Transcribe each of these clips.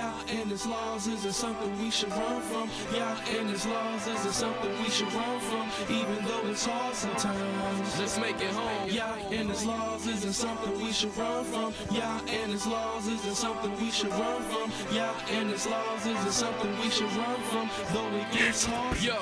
Yah and His laws isn't something we should run from. Yah and His laws isn't something we should run from, even though it's hard sometimes. Let's make it home. Yah and His laws isn't something we should run from. Yah and His laws isn't something we should run from. Yah and His laws isn't something we should run from, though it gets hard. Yo,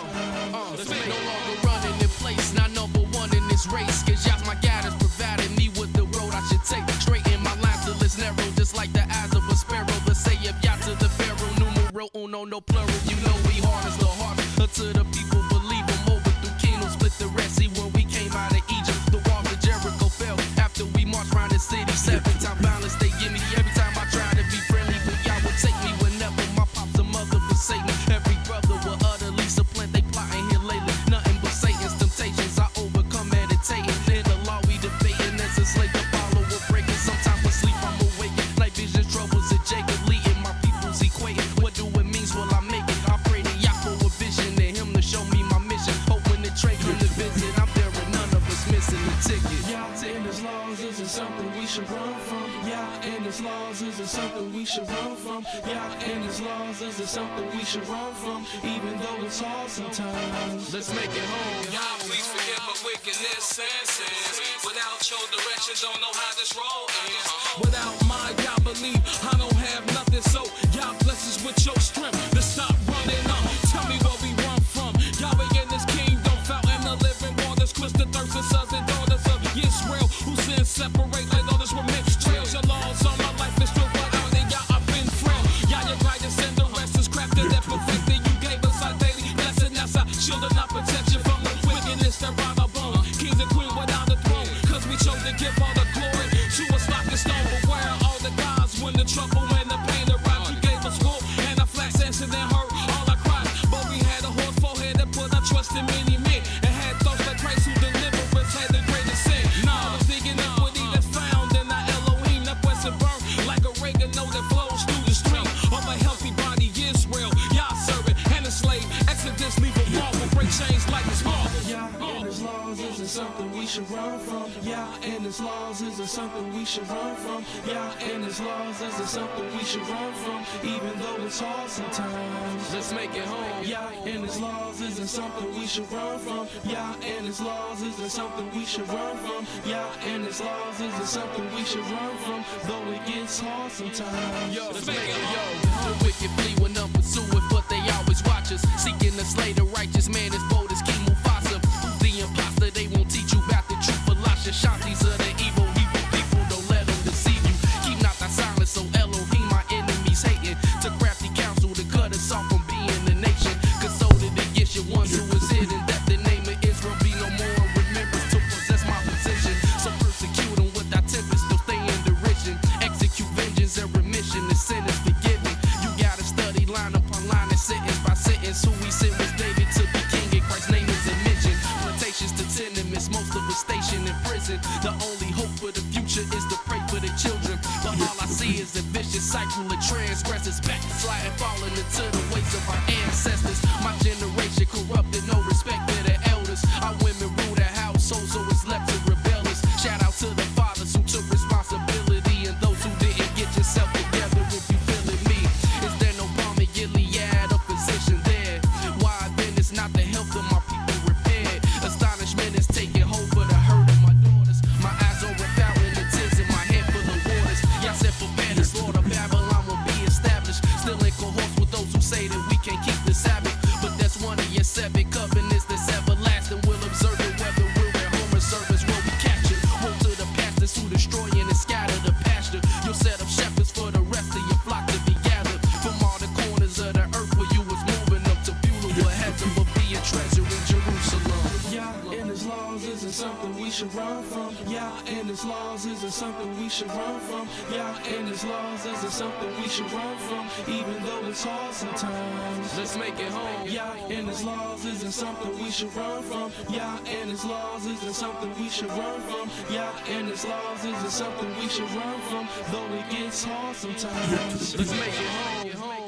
let's make no longer running in place, not number one in this race. Cause Yah's my guidance, providing me with the road I should take. Straighten my line till it's narrow, just like the eyes of a sparrow. Let's say if Yah to the pharaoh, numero uno, no plural. You know we hard as the heart, until the people believe him. Over through kingdoms, split the Red Sea when we came out of Egypt. The walls of Jericho fell after we marched around the city. 7-time violence they give me every time I try to be friendly. But Yah will take me whenever my pops and mother forsake me. Every brother will utterly supplant, they plotting here lately. Nothing but Satan's temptations, I overcome meditating. In the law we debating, as a slave to follow or breaking. Sometimes when sleep I'm awakened, night vision troubles of Jacob, leading my people's equating. What do it means, will I make it? I pray to Yah for a vision, and Him to show me my mission. Hope when the train come to visit, I'm there and none of us missing the ticket. Yah and His laws isn't something we should run from. Yah and His laws isn't something we should run from. Yah and His laws isn't something we should run from, even though it's hard sometimes. Let's make it home. Yah, please forgive my wickedness and sins. Without your direction, don't know how this roll ends. Without my Yah belief, I don't have nothing. So Yah bless us with your strength to stop running up. Tell me where we run from. Yahweh in His kingdom, fountain of living waters, quench the thirst of sons and daughters of YIsraEL, who sin separate like others were mixed trails. Your laws on my life is true, but out in Yah I've been frail. Yah, your guidance and the rest is crafted and perfected. You gave us our daily blessing, that's our shield and our protection from the wickedness that rob our bone. Kings and queens without a throne, cause we chose to give all the glory to us like a stone. But where are all the gods when the trouble and the pain arrived? You gave us wool and a flax answered and heard all our cries. But we had a horse forehead and put our trust in many men, and had those like Christ who deliver us, had the greatest sin. Nah, I'm thinking iniquity that's found in our Elohim, that was and burn like oregano that flows through the stream of a healthy body. Israel, Yah servant and a slave. Exodus leave a wall, will break chains like a small. Yah and His laws isn't something we should run from. Yah and His laws isn't something we should run from. Yah and His laws isn't something we should run from, even though it's hard sometimes. Let's make it home. Yah and His laws isn't something we should run from. Yah and His laws isn't something we should run from. Yah and His laws isn't something we should run from, though it gets hard sometimes. Yo, let's make it. Yo, the wicked flee when none pursue it, but they always watch us. Seeking to slay the righteous man as bold as King Mufasa. Who's the imposter? They won't teach you about the truth. Elisha, Shanties of the evil Hebrew people, don't let them deceive you. Keep not thy silence, so Elohim, my enemies hating. To crafty counsel to cut us off from being the nation. Cause so did the Yeshua, ones who was hidden, that the name of Israel be no more in remembrance to possess my position. So persecute them with thy tempest, still stay in derision. Execute vengeance and remission, and sin is forgiven. You gotta study line upon line and sentence by sentence. Who we sent was David to be king, and Christ's name is mentioned. Plantations to tenements, most of us stationed in prison. The only hope for the future is to pray for the children. But all I see is a vicious cycle of transgressors, backsliding, falling into the ways of our ancestors. My generation corrupted, no respect for the elders. Our women rule the household, so it's left to rebellious. Shout out to the fathers who took responsibility, and those who didn't. Get yourself together if you feeling me. Is there no balm in Gilead, a physician there? Why then is not the health of my people repaired? Astonishment is taking hold for the hurt of my daughters. My eyes overflowing, the tears in my head full of waters. Y'all said for better, slaughter Babylon will be established. Still in cohorts with those who say that we can't keep the Sabbath. But that's one of your 7 covenants that's everlasting. We'll observe it whether we're at home or service where we catch it. Woe to the pastors who destroy and scatter the pasture. You'll set up shepherds for the rest of your flock to be gathered from all the corners of the earth where you was moving up to Beulah, heaven will be a treasure in Jerusalem. Yah and His laws isn't something we should run from. Yah and His laws isn't something we should run from. Yah and His laws isn't something we should run from, even though it's hard sometimes. Let's make it home. Yah and His laws isn't something we should run from. Yah and His laws isn't something we should run from. Yah and His laws isn't something we should run from, though it gets hard sometimes. Let's make it home.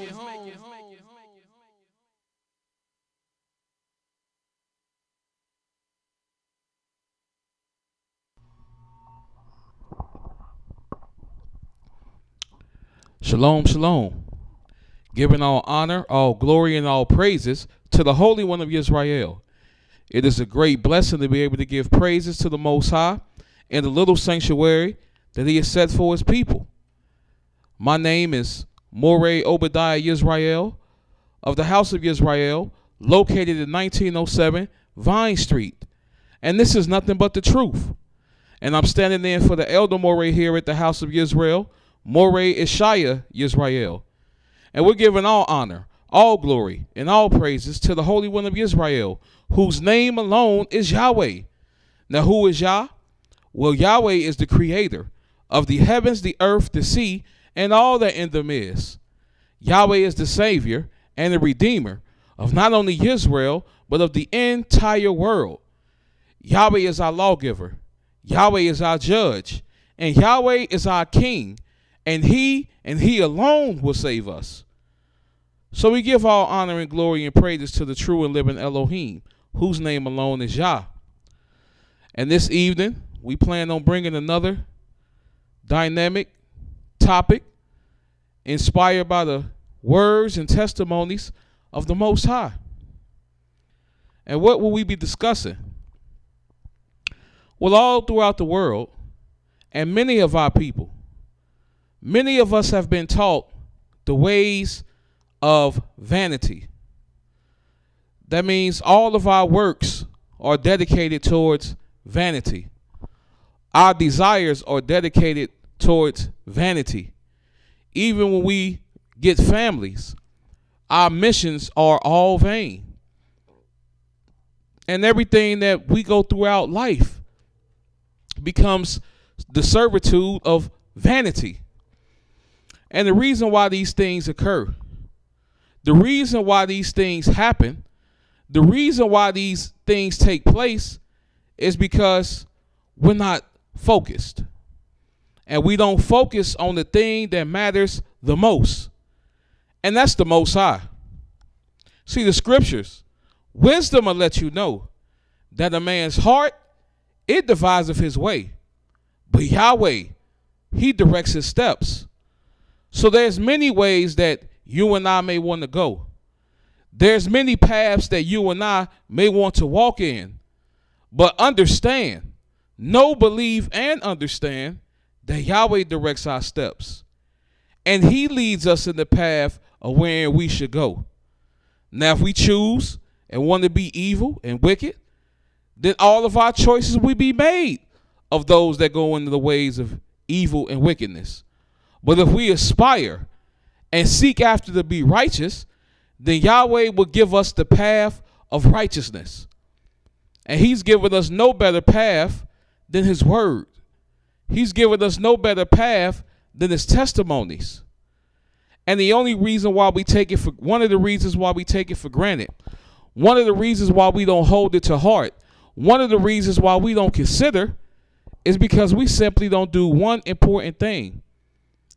Shalom, shalom. giving all honor, all glory, and all praises to the Holy One of YIsraEL. It is a great blessing to be able to give praises to the Most High in the little sanctuary that He has set for His people. My name is Mowreh YisraEL of the House of YIsraEL, located at 1907 Vine Street. And this is nothing but the truth. And I'm standing in for the Elder Mowreh here at the House of YIsraEL, Mowreh IshYAH. And we're giving all honor, all glory, and all praises to the Holy One of YIsraEL, whose name alone is Yahweh. Now, who is Yah? Well, Yahweh is the creator of the heavens, the earth, the sea, and all that in them is. Yahweh is the Savior and the Redeemer of not only Israel, but of the entire world. Yahweh is our lawgiver. Yahweh is our judge. And Yahweh is our king. And He alone will save us. So we give all honor and glory and praises to the true and living Elohim, whose name alone is Yah. And this evening, we plan on bringing another dynamic topic inspired by the words and testimonies of the Most High. And what will we be discussing? Well, all throughout the world, and many of our people, many of us have been taught the ways of vanity. That means all of our works are dedicated towards vanity. Our desires are dedicated towards vanity. Even when we get families, our missions are all vain. And everything that we go throughout life becomes the servitude of vanity. And the reason why these things occur, the reason why these things happen, the reason why these things take place is because we're not focused. And we don't focus on the thing that matters the most. And that's the Most High. See, the scriptures, wisdom will let you know that a man's heart, it deviseth his way. But Yahweh, He directs his steps. So there's many ways that you and I may want to go. There's many paths that you and I may want to walk in. But understand, know, believe, and understand that Yahweh directs our steps. And He leads us in the path of where we should go. Now, if we choose and want to be evil and wicked, then all of our choices will be made of those that go into the ways of evil and wickedness. But if we aspire and seek after to be righteous, then Yahweh will give us the path of righteousness. And He's given us no better path than His word. He's given us no better path than His testimonies. And the only reason why we take it for, one of the reasons why we take it for granted, one of the reasons why we don't hold it to heart, one of the reasons why we don't consider is because we simply don't do one important thing,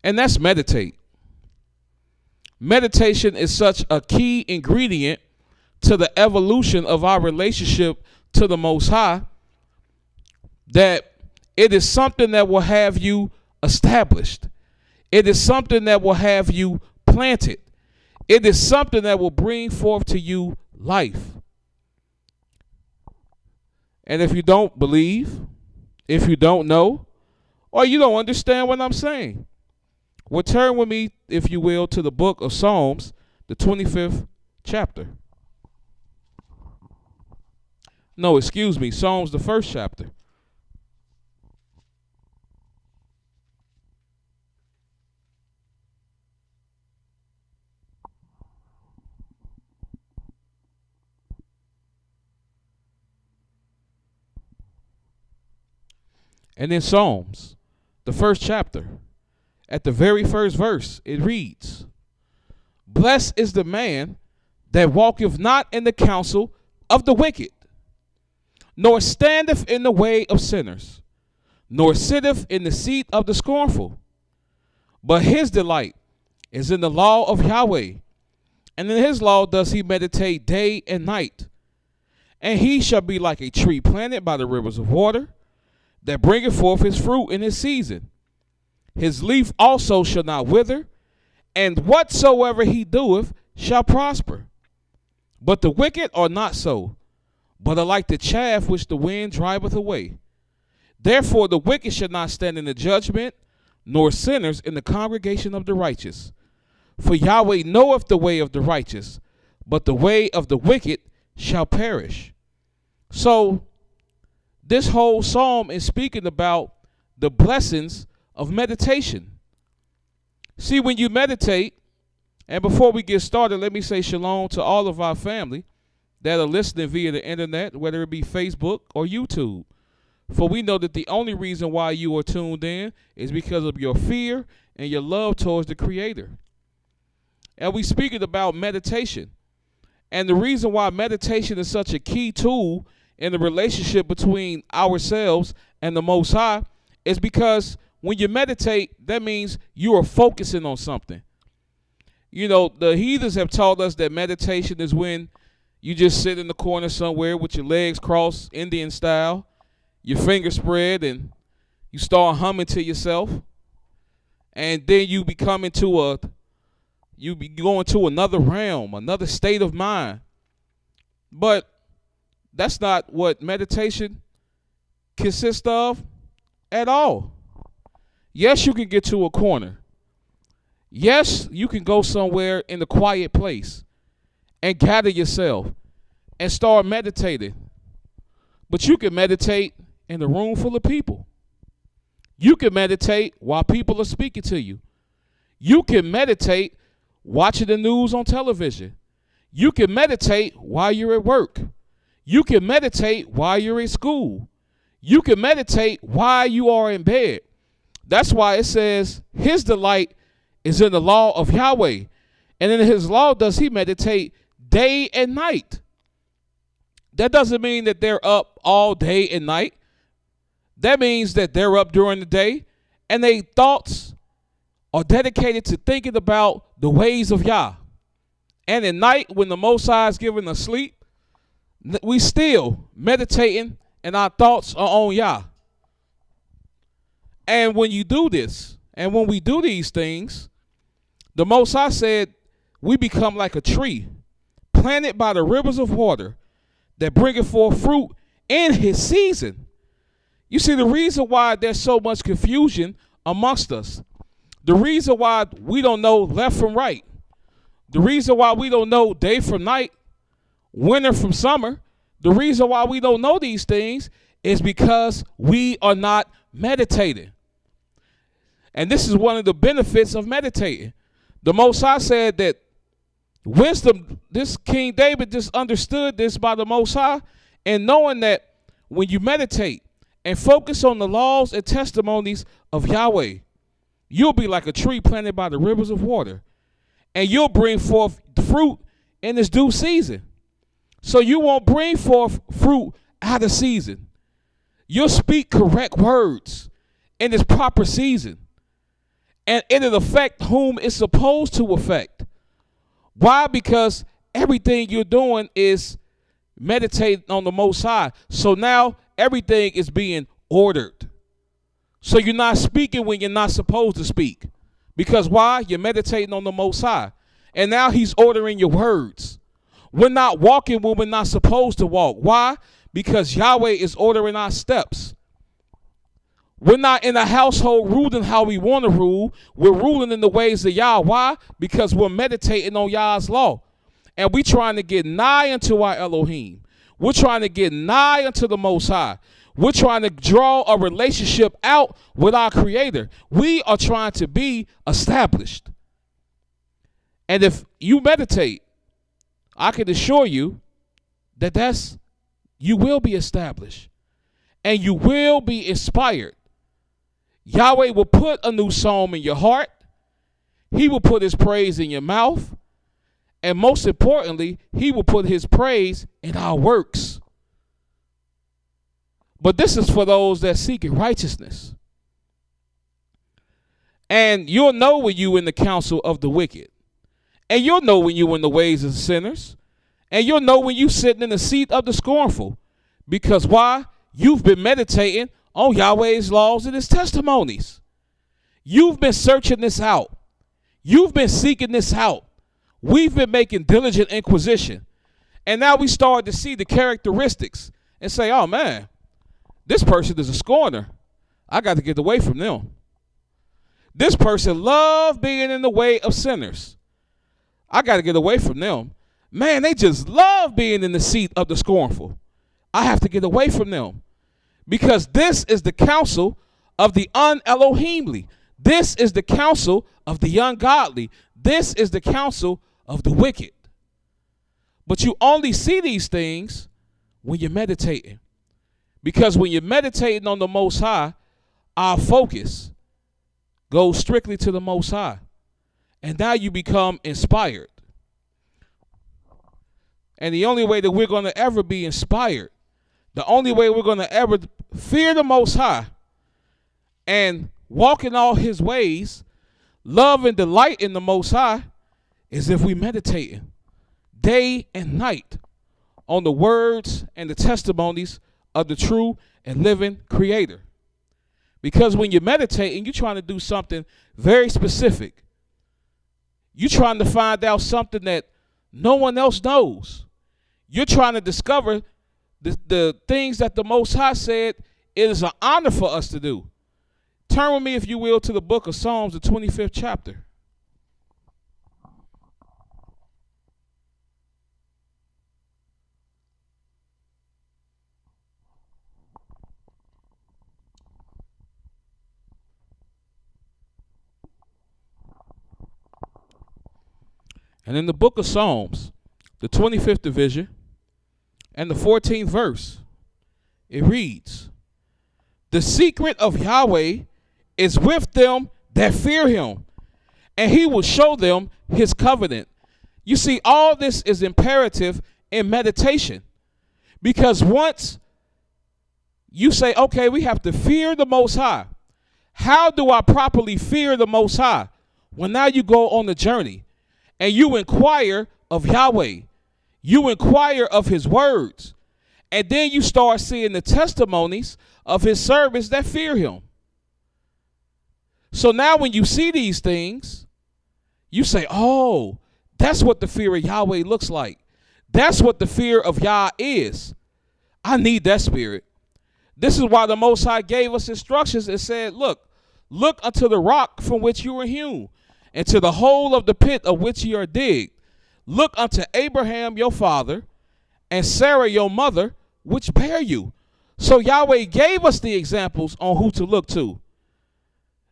and that's meditate. Meditation is such a key ingredient to the evolution of our relationship to the Most High that it is something that will have you established. It is something that will have you planted. It is something that will bring forth to you life. And if you don't believe, if you don't know, or you don't understand what I'm saying, well, turn with me, if you will, to the book of Psalms, the 25th chapter. No, excuse me, Psalms, the 1st chapter. And in Psalms, the 1st chapter, at the very first verse, it reads, "Blessed is the man that walketh not in the counsel of the wicked, nor standeth in the way of sinners, nor sitteth in the seat of the scornful. But his delight is in the law of Yahweh, and in His law does he meditate day and night. And he shall be like a tree planted by the rivers of water, that bringeth forth his fruit in his season. His leaf also shall not wither, and whatsoever he doeth shall prosper. But the wicked are not so, but are like the chaff which the wind driveth away. Therefore the wicked shall not stand in the judgment, nor sinners in the congregation of the righteous. For Yahweh knoweth the way of the righteous, but the way of the wicked shall perish. So this whole psalm is speaking about the blessings of meditation. See, when you meditate, and before we get started, let me say shalom to all of our family that are listening via the internet, whether it be Facebook or YouTube. For we know that the only reason why you are tuned in is because of your fear and your love towards the Creator. And we speaking about meditation. And the reason why meditation is such a key tool in the relationship between ourselves and the Most High is because when you meditate, that means you are focusing on something. You know, the heathens have taught us that meditation is when you just sit in the corner somewhere with your legs crossed, Indian style, your fingers spread, and you start humming to yourself. And then you become you go into another realm, another state of mind. But that's not what meditation consists of at all. Yes, you can get to a corner. Yes, you can go somewhere in a quiet place and gather yourself and start meditating. But you can meditate in a room full of people. You can meditate while people are speaking to you. You can meditate watching the news on television. You can meditate while you're at work. You can meditate while you're in school. You can meditate while you are in bed. That's why it says his delight is in the law of Yahweh. And in his law does he meditate day and night. That doesn't mean that they're up all day and night. That means that they're up during the day and their thoughts are dedicated to thinking about the ways of Yah. And at night, when the Most High is giving us sleep, we still meditating and our thoughts are on Yah. And when you do this, and when we do these things, the Most High said we become like a tree planted by the rivers of water that bringeth forth fruit in his season. You see, the reason why there's so much confusion amongst us, the reason why we don't know left from right, the reason why we don't know day from night, winter from summer, the reason why we don't know these things is because we are not meditating. And this is one of the benefits of meditating. The Most High said that wisdom, this King David just understood this by the Most High, and knowing that when you meditate and focus on the laws and testimonies of Yahweh, you'll be like a tree planted by the rivers of water, and you'll bring forth fruit in its due season. So you won't bring forth fruit out of season. You'll speak correct words in its proper season, and it'll affect whom it's supposed to affect. Why? Because everything you're doing is meditating on the Most High. So now everything is being ordered. So you're not speaking when you're not supposed to speak. Because why? You're meditating on the Most High. And now he's ordering your words. We're not walking when we're not supposed to walk. Why? Because Yahweh is ordering our steps. We're not in a household ruling how we want to rule. We're ruling in the ways of Yah. Why? Because we're meditating on Yah's law. And we're trying to get nigh unto our Elohim. We're trying to get nigh unto the Most High. We're trying to draw a relationship out with our Creator. We are trying to be established. And if you meditate, I can assure you that you will be established. And you will be inspired. Yahweh will put a new psalm in your heart. He will put his praise in your mouth. And most importantly, he will put his praise in our works. But this is for those that seek righteousness. And you'll know when you in the counsel of the wicked. And you'll know when you in the ways of the sinners. And you'll know when you sitting in the seat of the scornful. Because why? You've been meditating on Yahweh's laws and his testimonies. You've been searching this out. You've been seeking this out. We've been making diligent inquisition. And now we start to see the characteristics and say, oh man, this person is a scorner. I got to get away from them. This person loves being in the way of sinners. I got to get away from them. Man, they just love being in the seat of the scornful. I have to get away from them. Because this is the counsel of the un-Elohimly. This is the counsel of the ungodly. This is the counsel of the wicked. But you only see these things when you're meditating. Because when you're meditating on the Most High, our focus goes strictly to the Most High. And now you become inspired. And the only way that we're going to ever be inspired, the only way we're going to ever fear the Most High and walk in all his ways, love and delight in the Most High, is if we meditating day and night on the words and the testimonies of the true and living Creator. Because when you're meditating, you're trying to do something very specific. You're trying to find out something that no one else knows. You're trying to discover the things that the Most High said it is an honor for us to do. Turn with me, if you will, to the book of Psalms, the 25th chapter. And in the book of Psalms, the 25th division, and the 14th verse, it reads, "The secret of Yahweh is with them that fear him, and he will show them his covenant." You see, all this is imperative in meditation. Because once you say, okay, we have to fear the Most High. How do I properly fear the Most High? Well, now you go on the journey and you inquire of Yahweh. You inquire of his words. And then you start seeing the testimonies of his servants that fear him. So now when you see these things, you say, oh, that's what the fear of Yahweh looks like. That's what the fear of Yah is. I need that spirit. This is why the Most High gave us instructions and said, look unto the rock from which you were hewn, and to the hole of the pit of which ye are digged. Look unto Abraham your father, and Sarah your mother, which bare you. So Yahweh gave us the examples on who to look to.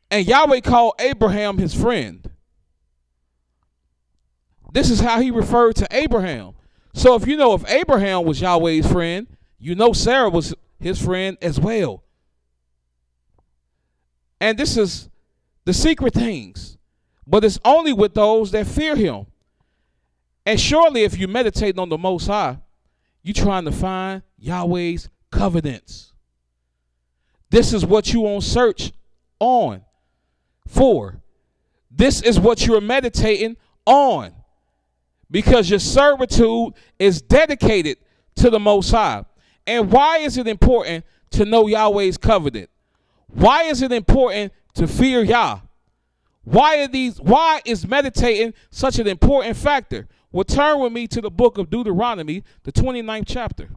And Yahweh called Abraham his friend. This is how he referred to Abraham. So if Abraham was Yahweh's friend, you know Sarah was his friend as well. And this is the secret things. But it's only with those that fear him. And surely if you meditate on the Most High, you're trying to find Yahweh's covenants. This is what you on search on for. This is what you're meditating on. Because your servitude is dedicated to the Most High. And why is it important to know Yahweh's covenant? Why is it important to fear Yah? Why is meditating such an important factor? Well, turn with me to the book of Deuteronomy, the 29th chapter.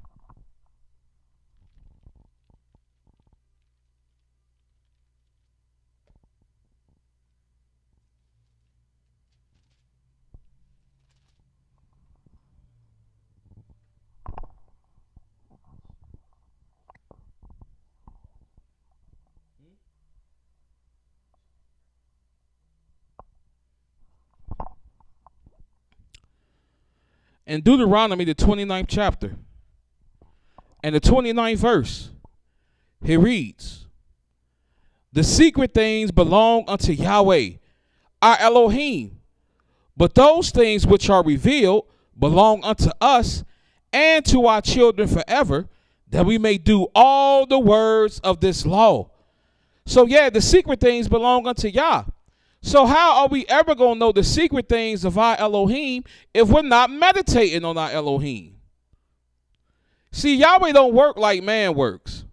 In Deuteronomy, the 29th chapter, and the 29th verse, he reads, "The secret things belong unto Yahweh, our Elohim, but those things which are revealed belong unto us and to our children forever, that we may do all the words of this law." So yeah, the secret things belong unto Yah. So how are we ever going to know the secret things of our Elohim if we're not meditating on our Elohim? See, Yahweh don't work like man works.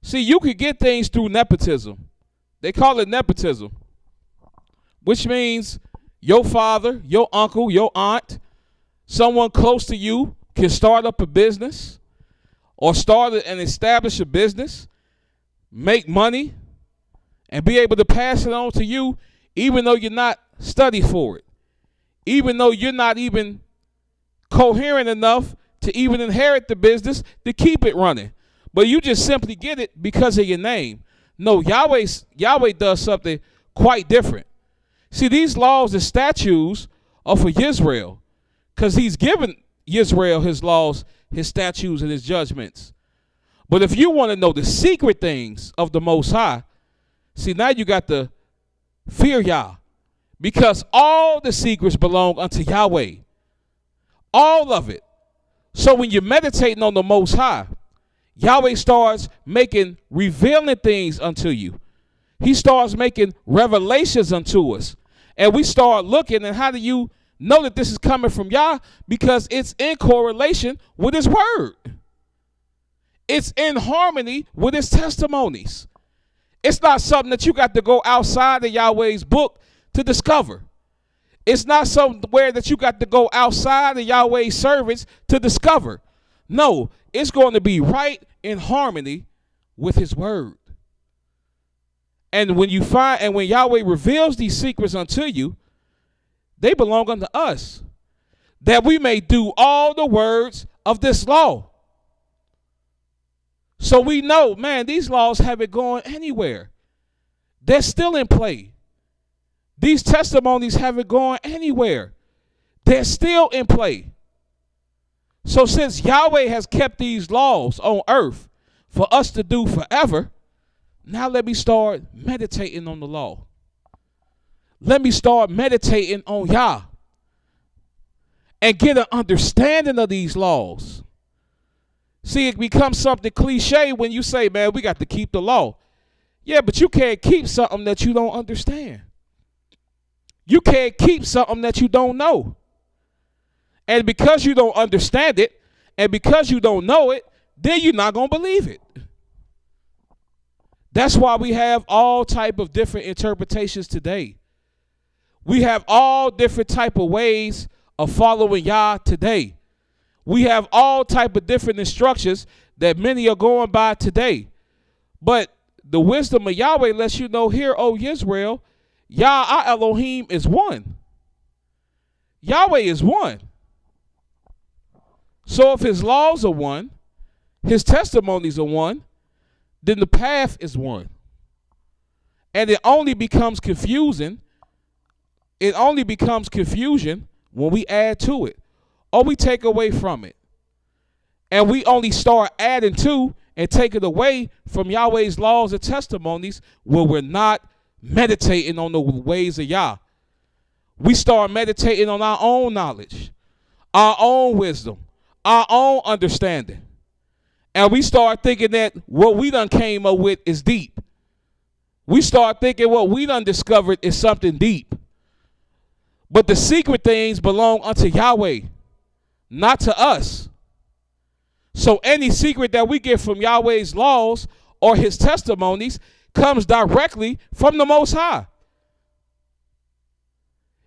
See, you could get things through nepotism. They call it nepotism. which means your father, your uncle, your aunt, someone close to you can start up a business or start and establish a business, make money, and be able to pass it on to you even though you're not studied for it, even though you're not even coherent enough to even inherit the business to keep it running. But you just simply get it because of your name. No, Yahweh does something quite different. See, these laws and statutes are for Yisrael because he's given Yisrael his laws, his statutes, and his judgments. But if you want to know the secret things of the Most High, see, now you got to fear Yah, because all the secrets belong unto Yahweh. All of it. So when you're meditating on the Most High, Yahweh starts revealing things unto you. He starts making revelations unto us. And we start looking, and how do you know that this is coming from Yah? Because it's in correlation with his word. It's in harmony with his testimonies. It's not something that you got to go outside of Yahweh's book to discover. It's not somewhere that you got to go outside of Yahweh's servants to discover. No, it's going to be right in harmony with his word. And when Yahweh reveals these secrets unto you, they belong unto us, that we may do all the words of this law. So we know, man, these laws haven't gone anywhere. They're still in play. These testimonies haven't gone anywhere. They're still in play. So since Yahweh has kept these laws on earth for us to do forever, now let me start meditating on the law. Let me start meditating on Yah and get an understanding of these laws. See, it becomes something cliche when you say, man, we got to keep the law. Yeah, but you can't keep something that you don't understand. You can't keep something that you don't know. And because you don't understand it, and because you don't know it, then you're not going to believe it. That's why we have all type of different interpretations today. We have all different type of ways of following Yah today. We have all type of different instructions that many are going by today. But the wisdom of Yahweh lets you know here, O Yisrael, Yah, our Elohim, is one. Yahweh is one. So if his laws are one, his testimonies are one, then the path is one. And it only becomes confusing. It only becomes confusion when we add to it or we take away from it. And we only start adding to and taking away from Yahweh's laws and testimonies when we're not meditating on the ways of Yah. We start meditating on our own knowledge, our own wisdom, our own understanding. And we start thinking that what we done came up with is deep. We start thinking what we done discovered is something deep. But the secret things belong unto Yahweh, not to us. So any secret that we get from Yahweh's laws or his testimonies comes directly from the Most High.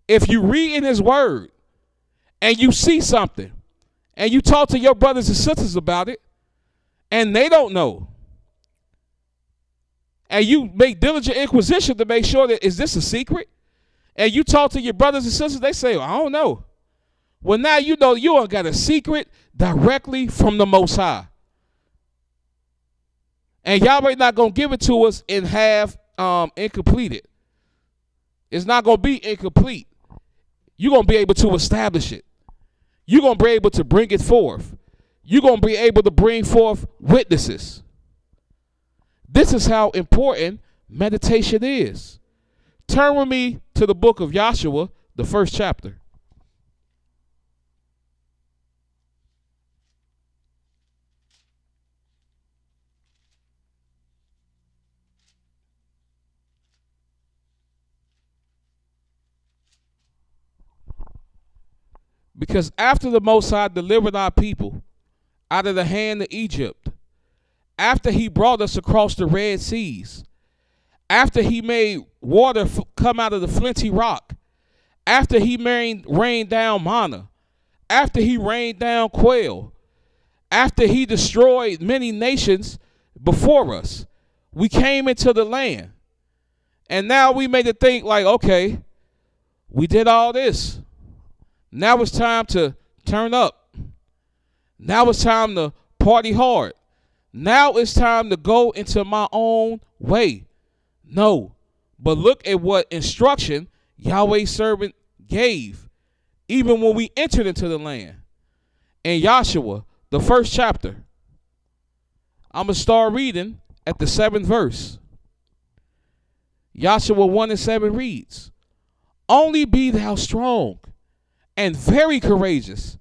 If you read in his word and you see something and you talk to your brothers and sisters about it and they don't know, and you make diligent inquisition to make sure that, is this a secret? And you talk to your brothers and sisters, they say, well, I don't know. Well, now you know you got a secret directly from the Most High. And Yahweh not going to give it to us in half incompleted. It's not going to be incomplete. You're going to be able to establish it. You're going to be able to bring it forth. You're going to be able to bring forth witnesses. This is how important meditation is. Turn with me to the book of Joshua, the 1st chapter. Because after the Most High delivered our people out of the hand of Egypt, after he brought us across the Red Seas, After he made water come out of the flinty rock, after he rained down manna, after he rained down quail, after he destroyed many nations before us, we came into the land. And now we made it think like, okay, we did all this. Now it's time to turn up. Now it's time to party hard. Now it's time to go into my own way. No, but look at what instruction Yahweh's servant gave even when we entered into the land. In Joshua, the 1st chapter, I'm going to start reading at the 7th verse. Joshua 1:7 reads, Only be thou strong and very courageous,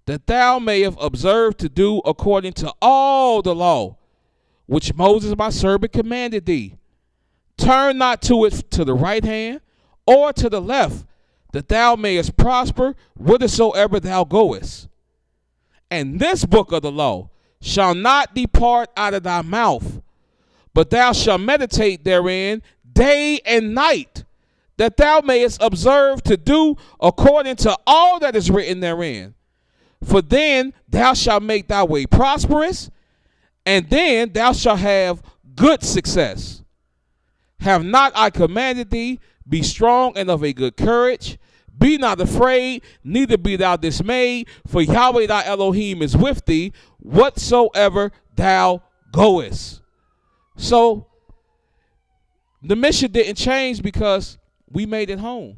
that thou mayest observe to do according to all the law which Moses my servant commanded thee. Turn not to it to the right hand or to the left, that thou mayest prosper whithersoever thou goest. And this book of the law shall not depart out of thy mouth, but thou shalt meditate therein day and night, that thou mayest observe to do according to all that is written therein. For then thou shalt make thy way prosperous, and then thou shalt have good success. Have not I commanded thee? Be strong and of a good courage. Be not afraid, neither be thou dismayed, for Yahweh thy Elohim is with thee, whatsoever thou goest. So the mission didn't change because we made it home.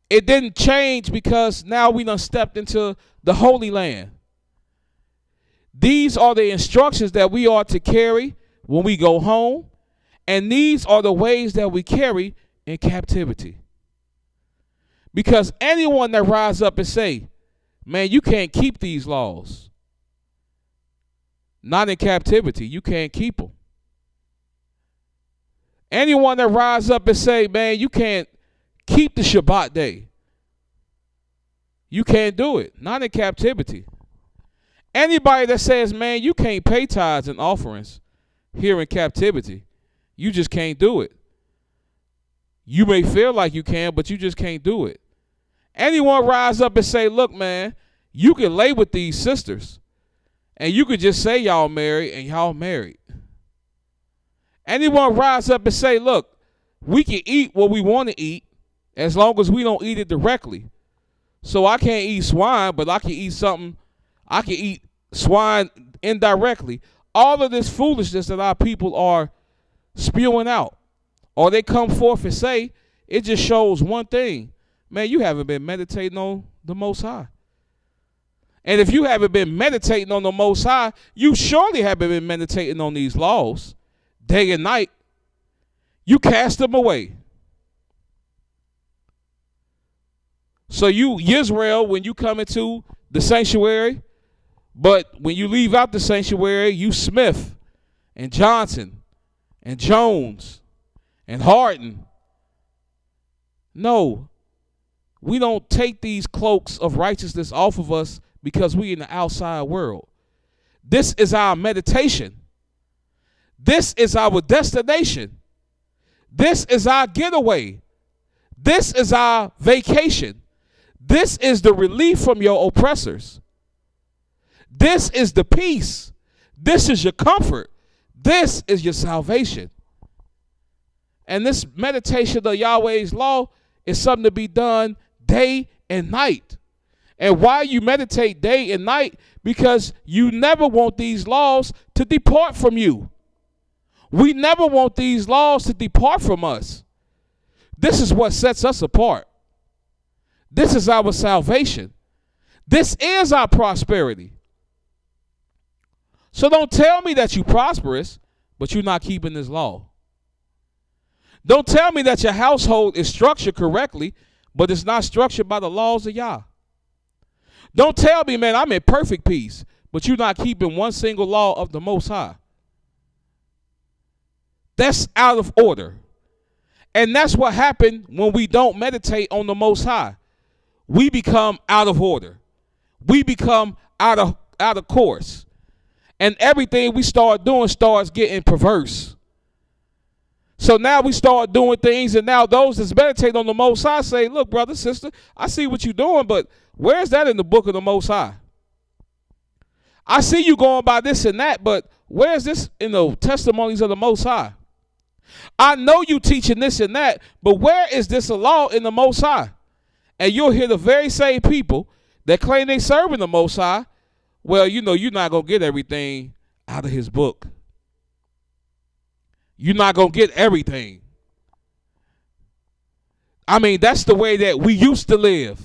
It didn't change because now we done stepped into the Holy Land. These are the instructions that we are to carry when we go home, and these are the ways that we carry in captivity. Because anyone that rise up and say, man, you can't keep these laws. Not in captivity, you can't keep them. Anyone that rise up and say, man, you can't keep the Shabbat day. You can't do it. Not in captivity. Anybody that says, man, you can't pay tithes and offerings here in captivity, you just can't do it. You may feel like you can, but you just can't do it. Anyone rise up and say, look, man, you can lay with these sisters, and you could just say y'all married and y'all married. Anyone rise up and say, look, we can eat what we want to eat as long as we don't eat it directly. So I can't eat swine, but I can eat something. I can eat swine indirectly. All of this foolishness that our people are spewing out, or they come forth and say, it just shows one thing. Man, you haven't been meditating on the Most High. And if you haven't been meditating on the Most High, you surely haven't been meditating on these laws day and night. You cast them away. So you, Israel, when you come into the sanctuary, but when you leave out the sanctuary, you Smith and Johnson and Jones and Harden. No, we don't take these cloaks of righteousness off of us because we in the outside world. This is our meditation. This is our destination. This is our getaway. This is our vacation. This is the relief from your oppressors. This is the peace. This is your comfort. This is your salvation. And this meditation of Yahweh's law is something to be done day and night. And why you meditate day and night? Because you never want these laws to depart from you. We never want these laws to depart from us. This is what sets us apart. This is our salvation. This is our prosperity. So don't tell me that you're prosperous, but you're not keeping this law. Don't tell me that your household is structured correctly, but it's not structured by the laws of Yah. Don't tell me, man, I'm in perfect peace, but you're not keeping one single law of the Most High. That's out of order. And that's what happened when we don't meditate on the Most High. We become out of order. We become out of course. And everything we start doing starts getting perverse. So now we start doing things, and now those that meditate on the Most High say, look, brother, sister, I see what you're doing, but where's that in the book of the Most High? I see you going by this and that, but where's this in the testimonies of the Most High? I know you teaching this and that, but where is this a law in the Most High? And you'll hear the very same people that claim they serving the Most High. Well, you know, you're not going to get everything out of his book. You're not going to get everything. I mean, that's the way that we used to live.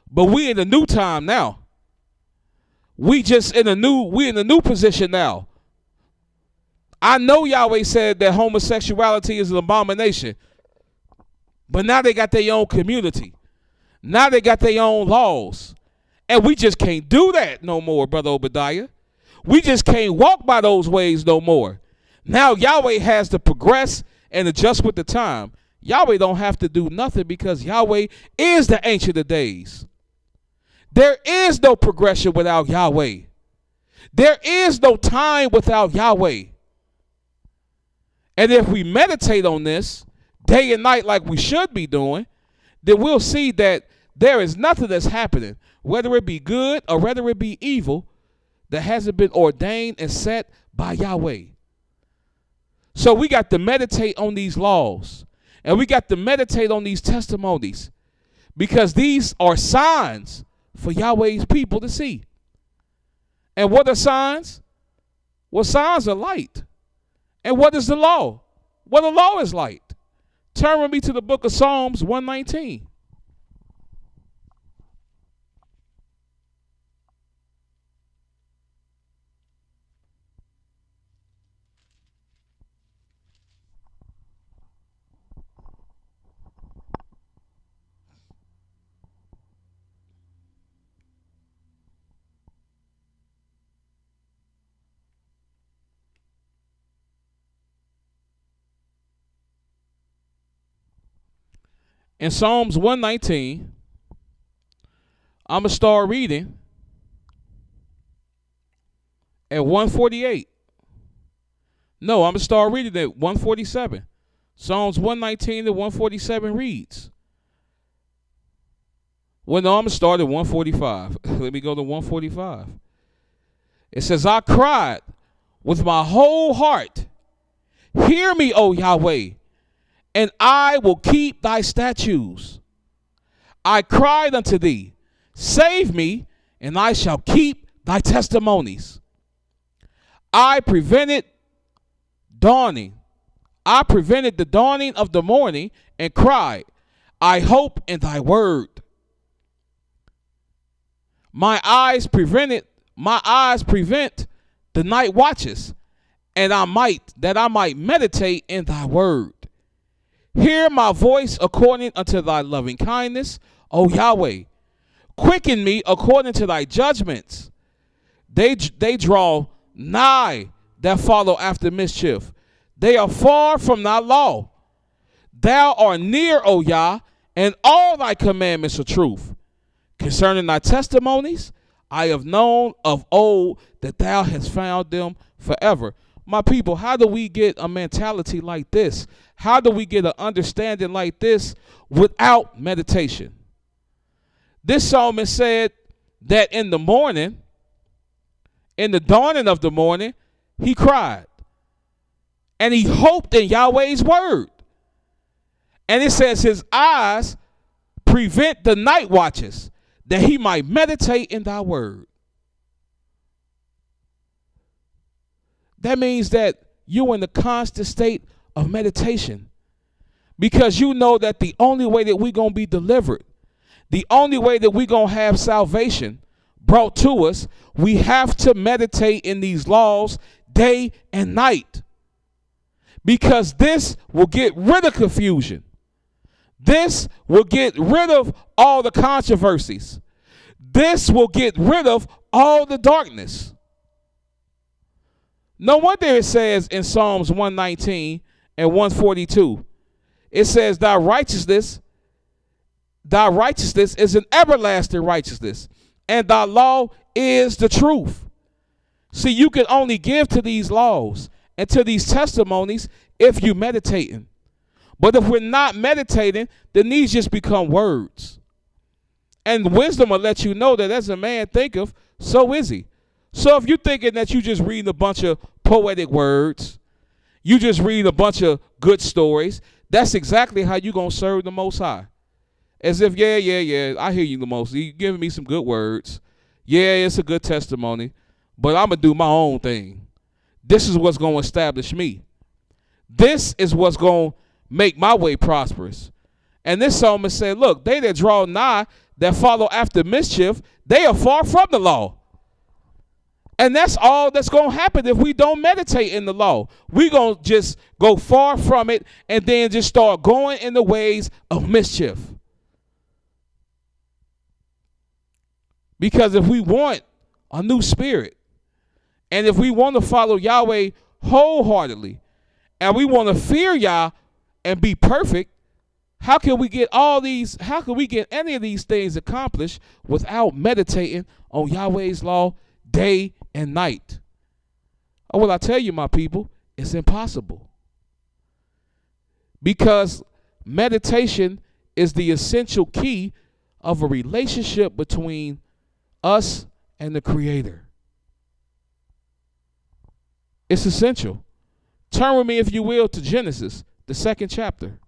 But we in a new time now. We in a new position now. I know Yahweh said that homosexuality is an abomination. But now they got their own community. Now they got their own laws. And we just can't do that no more, Brother ObediYAH. We just can't walk by those ways no more. Now Yahweh has to progress and adjust with the time. Yahweh don't have to do nothing because Yahweh is the Ancient of Days. There is no progression without Yahweh. There is no time without Yahweh. And if we meditate on this day and night like we should be doing, then we'll see that there is nothing that's happening, whether it be good or whether it be evil, that hasn't been ordained and set by Yahweh. So we got to meditate on these laws, and we got to meditate on these testimonies, because these are signs for Yahweh's people to see. And what are signs? Well, signs are light. And what is the law? Well, the law is light. Turn with me to the book of Psalms 119. In Psalms 119, I'm going to start reading at 148. No, I'm going to start reading at 147. Psalms 119 to 147 reads. Well, no, I'm going to start at 145. Let me go to 145. It says, I cried with my whole heart, hear me, O Yahweh, and I will keep thy statutes. I cried unto thee, save me, and I shall keep thy testimonies. I prevented the dawning of the morning, and cried, I hope in thy word. My eyes prevent the night watches, and I might meditate in thy word. Hear my voice according unto thy loving kindness, O Yahweh. Quicken me according to thy judgments. They draw nigh that follow after mischief. They are far from thy law. Thou art near, O Yah, and all thy commandments are truth. Concerning thy testimonies, I have known of old that thou hast found them forever. My people, how do we get a mentality like this? How do we get an understanding like this without meditation? This psalmist said that in the morning, in the dawning of the morning, he cried. And he hoped in Yahweh's word. And it says his eyes prevent the night watches, that he might meditate in thy word. That means that you're in the constant state of meditation, because you know that the only way that we're going to be delivered, the only way that we're going to have salvation brought to us, we have to meditate in these laws day and night, because this will get rid of confusion. This will get rid of all the controversies. This will get rid of all the darkness. No wonder it says in Psalms 119 and 142, it says, thy righteousness is an everlasting righteousness, and thy law is the truth. See, you can only give to these laws and to these testimonies if you meditating. But if we're not meditating, then these just become words. And wisdom will let you know that as a man thinketh, so is he. So if you're thinking that you just reading a bunch of poetic words, you just read a bunch of good stories, that's exactly how you're going to serve the Most High. As if, yeah, I hear you the most. You giving me some good words. Yeah, it's a good testimony, but I'm going to do my own thing. This is what's going to establish me. This is what's going to make my way prosperous. And this psalmist said, look, they that draw nigh, that follow after mischief, they are far from the law. And that's all that's going to happen if we don't meditate in the law. We're going to just go far from it and then just start going in the ways of mischief. Because if we want a new spirit, and if we want to follow Yahweh wholeheartedly, and we want to fear Yah and be perfect, how can we get any of these things accomplished without meditating on Yahweh's law day and night? Oh, well, I tell you, my people, it's impossible. Because meditation is the essential key of a relationship between us and the Creator. It's essential. Turn with me, if you will, to Genesis, the 2nd chapter.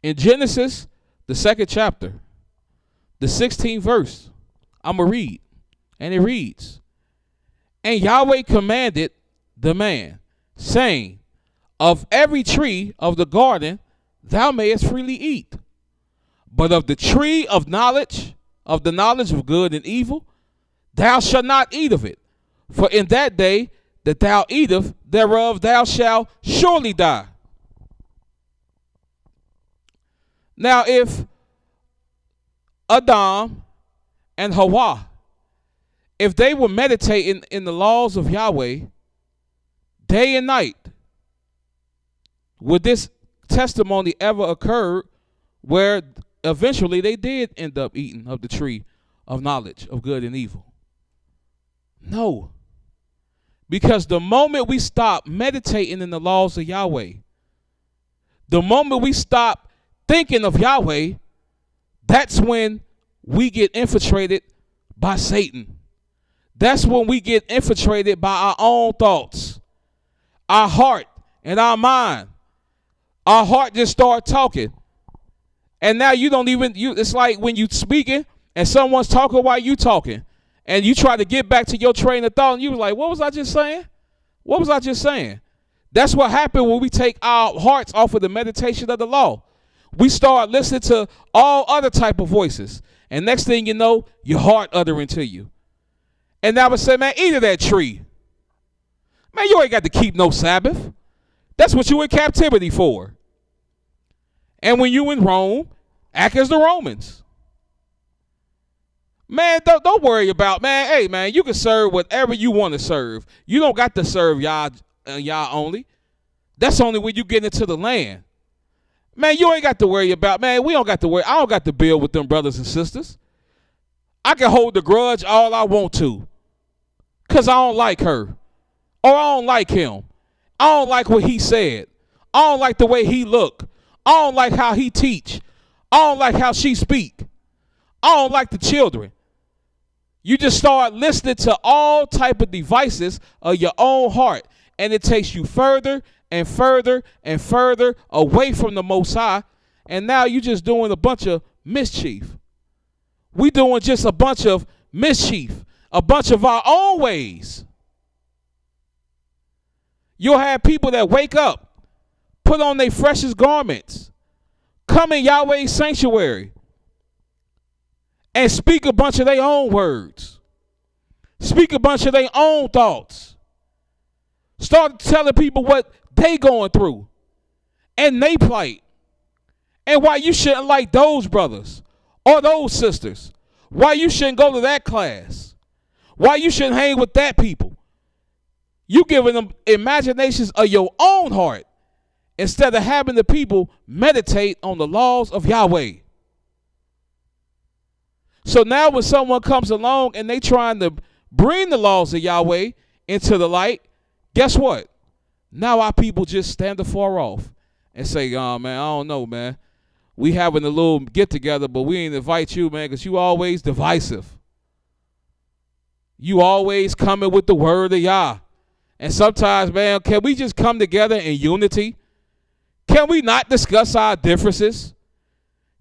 In Genesis, the 2nd chapter, the 16th verse, I'm going to read. And it reads, and Yahweh commanded the man, saying, of every tree of the garden thou mayest freely eat, but of the tree of knowledge, of the knowledge of good and evil, thou shalt not eat of it. For in that day that thou eatest thereof, thou shalt surely die. Now, if Adam and Hawa, if they were meditating in the laws of Yahweh day and night, would this testimony ever occur where eventually they did end up eating of the tree of knowledge of good and evil? No. Because the moment we stop meditating in the laws of Yahweh, the moment we stop thinking of Yahweh, that's when we get infiltrated by Satan. That's when we get infiltrated by our own thoughts, our heart and our mind. Our heart just start talking. And now you don't even, it's like when you speaking and someone's talking while you talking. And you try to get back to your train of thought and you was like, what was I just saying? What was I just saying? That's what happened when we take our hearts off of the meditation of the law. We start listening to all other type of voices. And next thing you know, your heart uttering to you. And I would say, man, eat of that tree. Man, you ain't got to keep no Sabbath. That's what you in captivity for. And when you in Rome, act as the Romans. Man, don't worry about, man, hey, man, you can serve whatever you want to serve. You don't got to serve Yah only. That's only when you get into the land. Man, you ain't got to worry about, man, we don't got to worry. I don't got to build with them brothers and sisters. I can hold the grudge all I want to because I don't like her or I don't like him. I don't like what he said. I don't like the way he look. I don't like how he teach. I don't like how she speak. I don't like the children. You just start listening to all type of devices of your own heart, and it takes you further and further and further away from the Most High, and now you just doing a bunch of mischief. We doing just a bunch of mischief, a bunch of our own ways. You'll have people that wake up, put on their freshest garments, come in Yahweh's sanctuary, and speak a bunch of their own words. Speak a bunch of their own thoughts. Start telling people what they going through and they plight. And why you shouldn't like those brothers or those sisters. Why you shouldn't go to that class. Why you shouldn't hang with that people. You giving them imaginations of your own heart instead of having the people meditate on the laws of Yahweh. So now when someone comes along and they trying to bring the laws of Yahweh into the light, guess what? Now our people just stand afar off and say, oh, man, I don't know, man. We having a little get-together, but we ain't invite you, man, because you always divisive. You always coming with the word of Yah. And sometimes, man, can we just come together in unity? Can we not discuss our differences?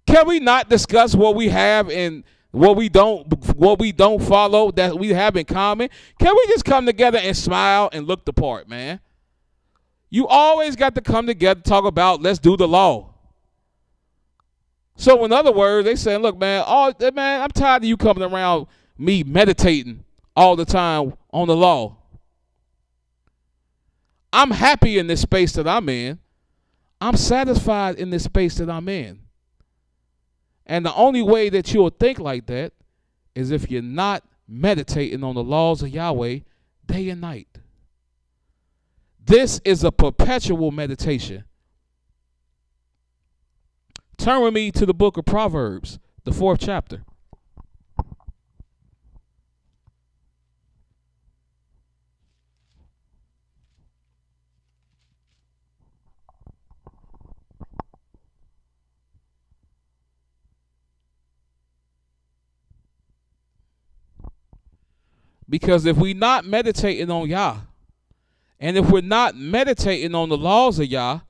Can we not discuss what we have and what we don't follow that we have in common? Can we just come together and smile and look the part, man? You always got to come together, talk about let's do the law. So in other words, they saying, look, man, I'm tired of you coming around me meditating all the time on the law. I'm happy in this space that I'm in. I'm satisfied in this space that I'm in. And the only way that you'll think like that is if you're not meditating on the laws of Yahweh day and night. This is a perpetual meditation. Turn with me to the book of Proverbs, the 4th chapter. Because if we're not meditating on Yah, and if we're not meditating on the laws of Yah,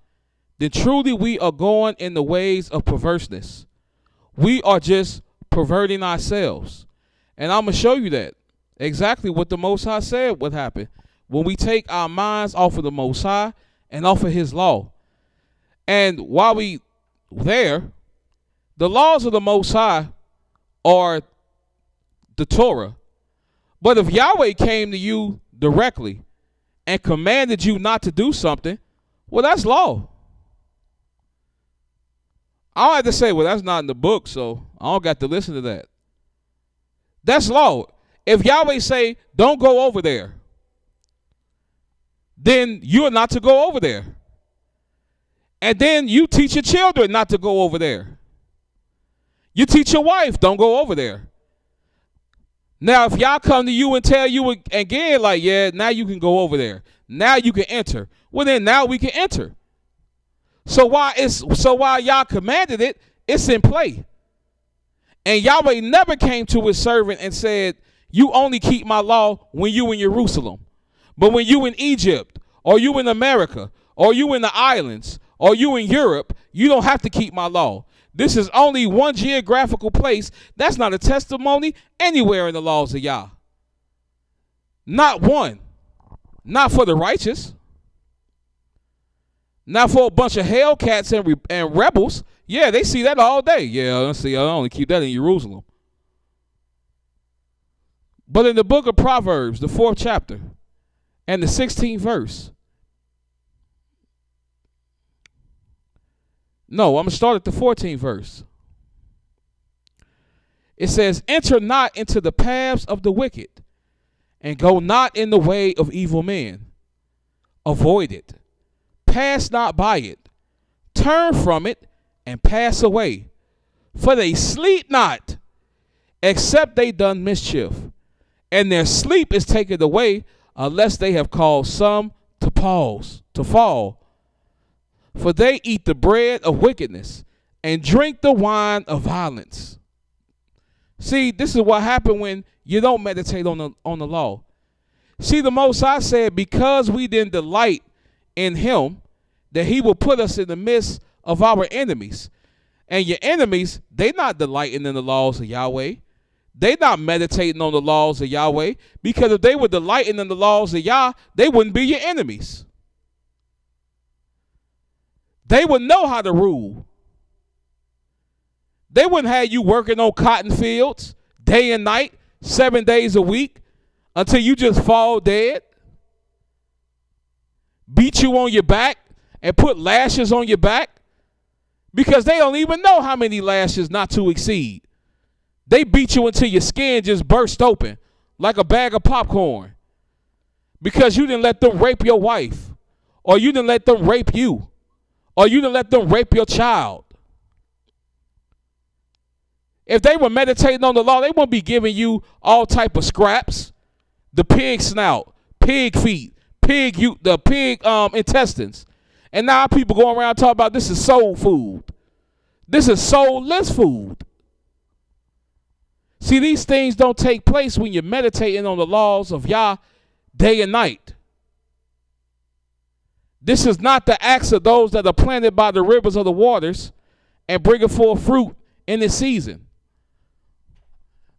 then truly we are going in the ways of perverseness. We are just perverting ourselves. And I'm going to show you that. Exactly what the Most High said would happen when we take our minds off of the Most High and off of his law. And while we there, the laws of the Most High are the Torah. But if Yahweh came to you directly and commanded you not to do something, well, that's law. I don't have to say, well, that's not in the book, so I don't got to listen to that. That's law. If Yahweh say, don't go over there, then you're not to go over there. And then you teach your children not to go over there. You teach your wife, don't go over there. Now, if y'all come to you and tell you again, like, yeah, now you can go over there. Now you can enter. Well, then now we can enter. So while y'all commanded it, it's in play. And Yahweh never came to his servant and said, you only keep my law when you in Jerusalem. But when you in Egypt, or you in America, or you in the islands, or you in Europe, you don't have to keep my law. This is only one geographical place. That's not a testimony anywhere in the laws of Yah. Not one. Not for the righteous. Not for a bunch of hellcats and rebels. Yeah, they see that all day. Yeah, let's see, I only keep that in Jerusalem. But in the book of Proverbs, the 4th chapter, and the 16th verse. No, I'm going to start at the 14th verse. It says, enter not into the paths of the wicked, and go not in the way of evil men. Avoid it. Pass not by it. Turn from it, and pass away. For they sleep not, except they done mischief. And their sleep is taken away, unless they have caused some to fall. For they eat the bread of wickedness, and drink the wine of violence. See, this is what happened when you don't meditate on the law. See, the Most High said, because we didn't delight in him, that he will put us in the midst of our enemies. And your enemies, they not delighting in the laws of Yahweh. They not meditating on the laws of Yahweh. Because if they were delighting in the laws of Yah, they wouldn't be your enemies. They would know how to rule. They wouldn't have you working on cotton fields day and night, 7 days a week, until you just fall dead. Beat you on your back and put lashes on your back. Because they don't even know how many lashes not to exceed. They beat you until your skin just burst open like a bag of popcorn. Because you didn't let them rape your wife. Or you didn't let them rape you. Or you didn't let them rape your child. If they were meditating on the law, they wouldn't be giving you all type of scraps. The pig snout, pig feet, the pig intestines. And now people going around talking about this is soul food. This is soulless food. See, these things don't take place when you're meditating on the laws of Yah day and night. This is not the acts of those that are planted by the rivers of the waters and bringing forth fruit in this season.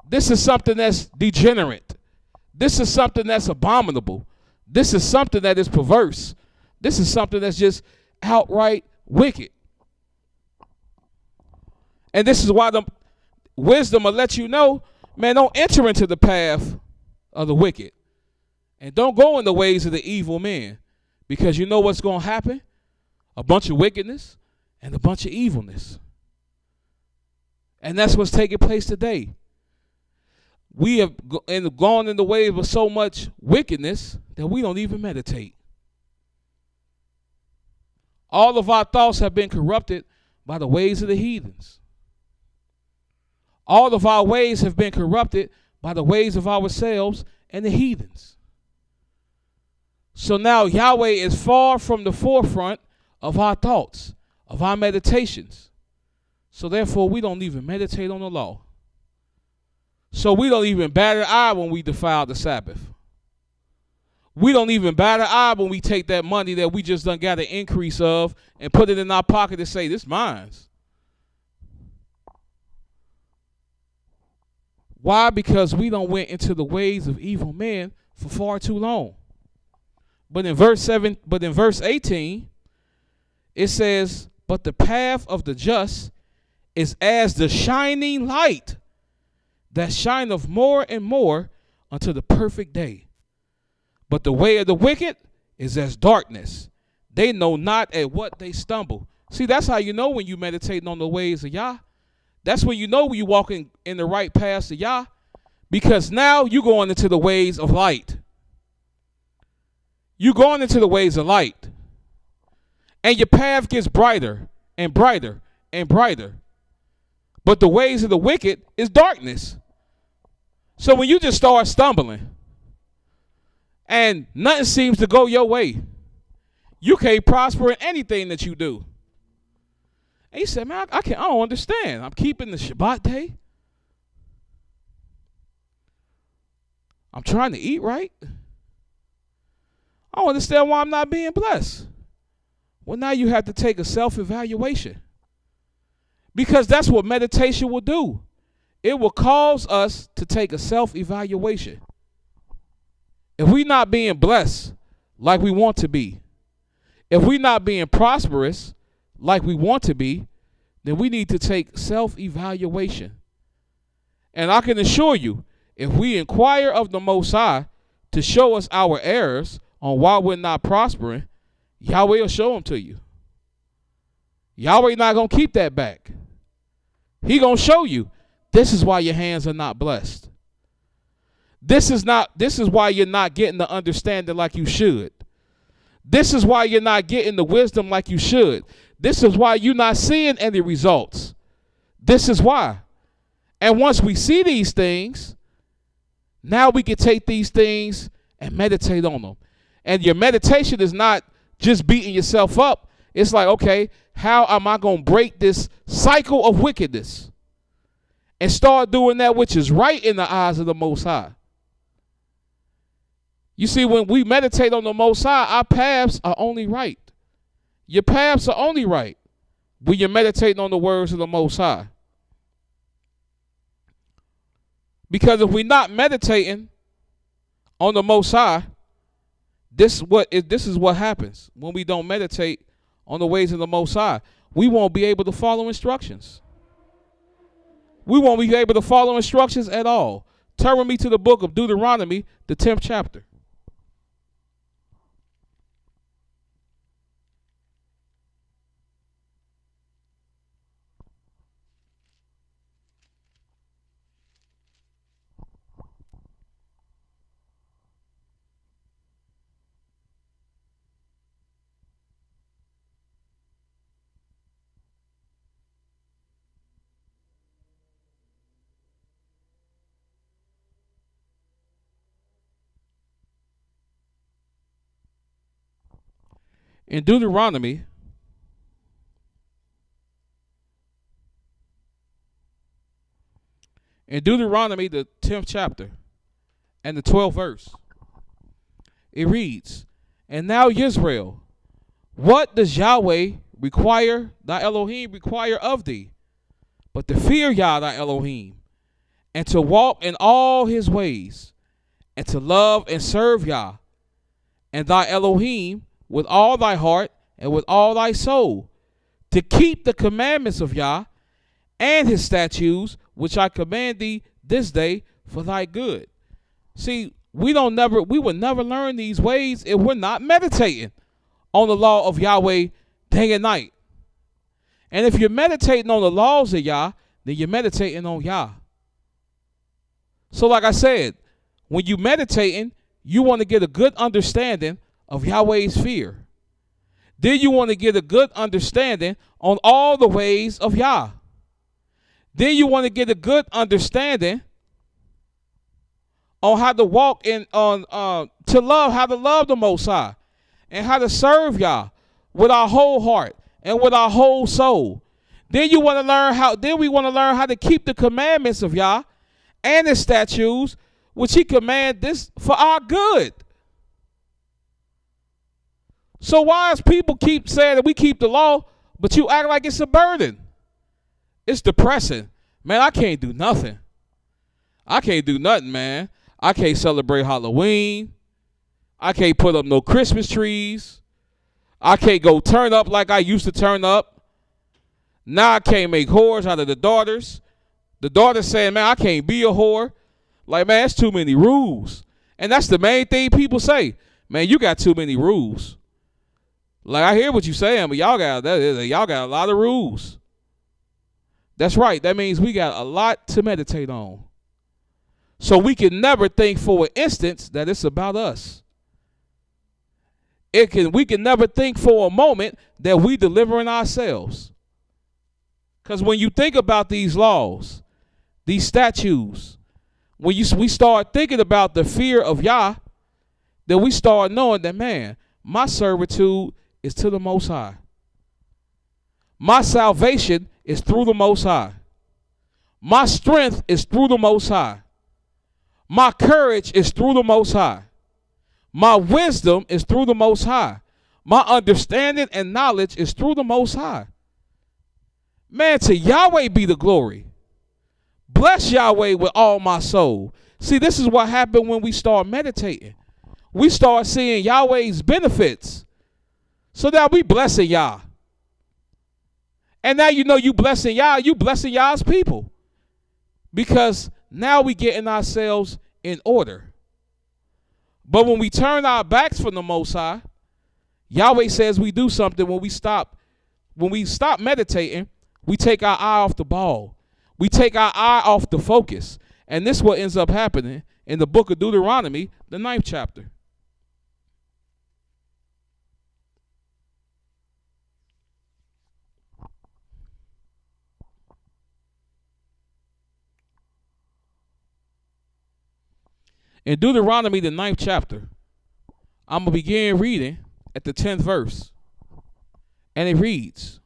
This is something that's degenerate. This is something that's abominable. This is something that is perverse. This is something that's just outright wicked. And this is why the wisdom will let you know, man, don't enter into the path of the wicked. And don't go in the ways of the evil men. Because you know what's going to happen? A bunch of wickedness and a bunch of evilness. And that's what's taking place today. We have gone in the way of so much wickedness that we don't even meditate. All of our thoughts have been corrupted by the ways of the heathens. All of our ways have been corrupted by the ways of ourselves and the heathens. So now Yahweh is far from the forefront of our thoughts, of our meditations. So therefore, we don't even meditate on the law. So we don't even bat an eye when we defile the Sabbath. We don't even bat an eye when we take that money that we just done got an increase of and put it in our pocket and say, this mine's. Why? Because we don't went into the ways of evil men for far too long. But in verse 18, it says, but the path of the just is as the shining light that shineth more and more unto the perfect day. But the way of the wicked is as darkness. They know not at what they stumble. See, that's how you know when you meditating on the ways of Yah. That's when you know when you walking in the right path to Yah. Because now you're going into the ways of light. You're going into the ways of light. And your path gets brighter and brighter and brighter. But the ways of the wicked is darkness. So when you just start stumbling and nothing seems to go your way, you can't prosper in anything that you do. And he said, man, I don't understand. I'm keeping the Shabbat day. I'm trying to eat right. I don't understand why I'm not being blessed. Well, now you have to take a self-evaluation. Because that's what meditation will do. It will cause us to take a self-evaluation. If we're not being blessed like we want to be, if we're not being prosperous like we want to be, then we need to take self-evaluation. And I can assure you, if we inquire of the Most High to show us our errors on why we're not prospering, Yahweh will show them to you. Yahweh not going to keep that back. He going to show you, this is why your hands are not blessed. This is why you're not getting the understanding like you should. This is why you're not getting the wisdom like you should. This is why you're not seeing any results. This is why. And once we see these things, now we can take these things and meditate on them. And your meditation is not just beating yourself up. It's like, okay, how am I going to break this cycle of wickedness and start doing that which is right in the eyes of the Most High? You see, when we meditate on the Most High, our paths are only right. Your paths are only right when you're meditating on the words of the Most High. Because if we're not meditating on the Most High, this is what happens when we don't meditate on the ways of the Most High. We won't be able to follow instructions. We won't be able to follow instructions at all. Turn with me to the book of Deuteronomy, the 10th chapter. In Deuteronomy, the 10th chapter and the 12th verse, it reads, "And now, Yisrael, what does Yahweh require, thy Elohim require of thee, but to fear Yah thy Elohim, and to walk in all his ways, and to love and serve Yah and thy Elohim with all thy heart and with all thy soul, to keep the commandments of Yah and his statutes, which I command thee this day for thy good." See, we would never learn these ways if we're not meditating on the law of Yahweh day and night. And if you're meditating on the laws of Yah, then you're meditating on Yah. So like I said, when you meditating, you want to get a good understanding of Yahweh's fear. Then you want to get a good understanding on all the ways of Yah. Then you want to get a good understanding on how to walk in how to love the Most High, and how to serve Yah with our whole heart and with our whole soul. Then we want to learn how to keep the commandments of Yah and his statutes, which he command this for our good. So why does people keep saying that we keep the law, but you act like it's a burden? It's depressing. Man, I can't do nothing. I can't do nothing, man. I can't celebrate Halloween. I can't put up no Christmas trees. I can't go turn up like I used to turn up. Now I can't make whores out of the daughters. The daughter's saying, man, I can't be a whore. Like, man, that's too many rules. And that's the main thing people say. Man, you got too many rules. Like, I hear what you're saying, but y'all got a lot of rules. That's right. That means we got a lot to meditate on. So we can never think for an instant that it's about us. We can never think for a moment that we delivering ourselves. Because when you think about these laws, these statutes, when we start thinking about the fear of Yah, then we start knowing that, man, my servitude is to the Most High. My salvation is through the Most High. My strength is through the Most High. My courage is through the Most High. My wisdom is through the Most High. My understanding and knowledge is through the Most High. Man, to Yahweh be the glory. Bless Yahweh with all my soul. See, this is what happened when we start meditating. We start seeing Yahweh's benefits. So now we blessing Yah. And now you know you blessing Yah, you blessing Yah's people. Because now we getting ourselves in order. But when we turn our backs from the Most High, Yahweh says we do something when we stop meditating, we take our eye off the ball. We take our eye off the focus. And this is what ends up happening in the book of Deuteronomy, the 9th chapter. In Deuteronomy, the 9th chapter, I'm going to begin reading at the 10th verse. And it reads,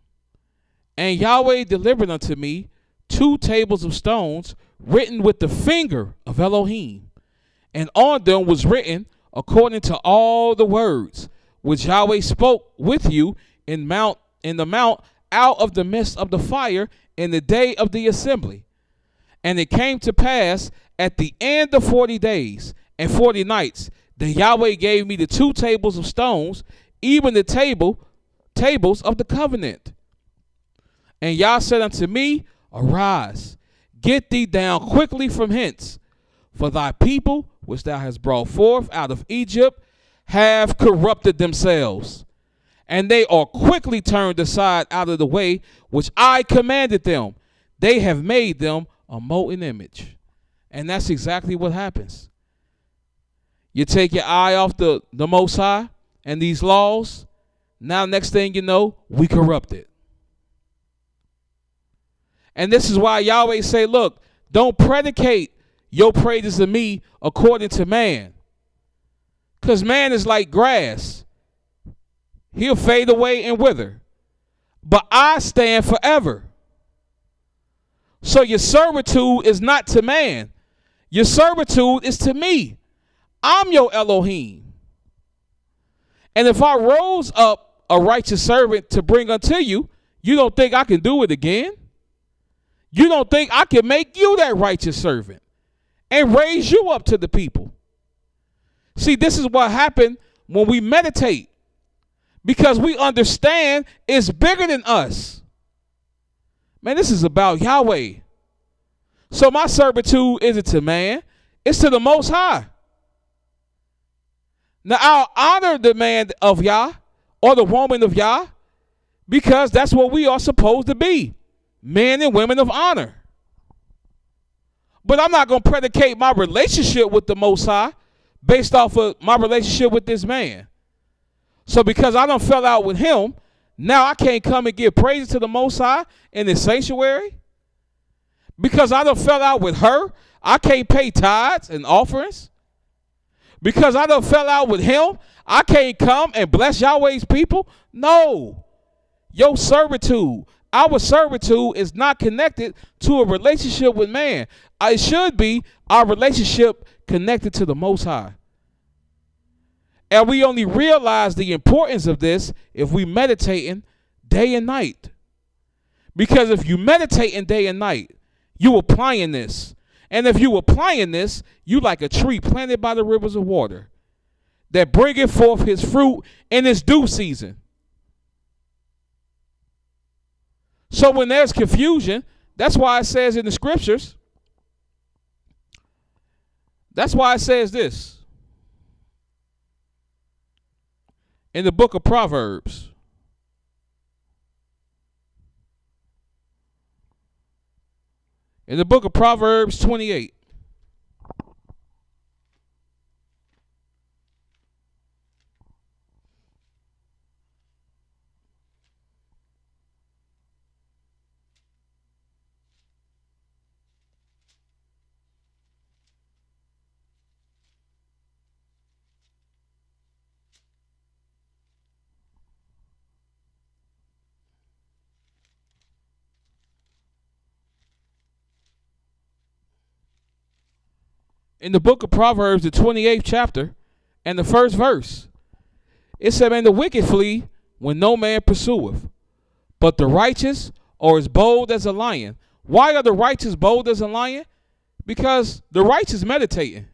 "And Yahweh delivered unto me 2 tables of stones written with the finger of Elohim. And on them was written according to all the words which Yahweh spoke with you in the mount out of the midst of the fire in the day of the assembly. And it came to pass at the end of 40 days and 40 nights that Yahweh gave me the 2 tables of stones, even the tables of the covenant. And Yah said unto me, Arise, get thee down quickly from hence, for thy people, which thou hast brought forth out of Egypt, have corrupted themselves, and they are quickly turned aside out of the way which I commanded them. They have made them a molten image." And that's exactly what happens. You take your eye off the Most High and these laws. Now, next thing you know, we corrupt it. And this is why Yahweh say, look, don't predicate your praises of me according to man. Because man is like grass. He'll fade away and wither. But I stand forever. So your servitude is not to man. Your servitude is to me. I'm your Elohim. And if I rose up a righteous servant to bring unto you, you don't think I can do it again? You don't think I can make you that righteous servant and raise you up to the people? See, this is what happened when we meditate, because we understand it's bigger than us. Man, this is about Yahweh. So my servitude isn't to man, it's to the Most High. Now I'll honor the man of Yah or the woman of Yah, because that's what we are supposed to be, men and women of honor. But I'm not going to predicate my relationship with the Most High based off of my relationship with this man. So because I done fell out with him, now I can't come and give praise to the Most High in his sanctuary. Because I done fell out with her, I can't pay tithes and offerings. Because I done fell out with him, I can't come and bless Yahweh's people. No. Your servitude, our servitude is not connected to a relationship with man. It should be our relationship connected to the Most High. And we only realize the importance of this if we meditating day and night. Because if you meditating day and night, you applying this. And if you applying this, you like a tree planted by the rivers of water that bringeth forth his fruit in its due season. So when there's confusion, that's why it says in the scriptures, that's why it says this. In the book of Proverbs. In the book of Proverbs 28. In the book of Proverbs, the 28th chapter, and the first verse, it said, "And the wicked flee when no man pursueth, but the righteous are as bold as a lion." Why are the righteous bold as a lion? Because the righteous meditating.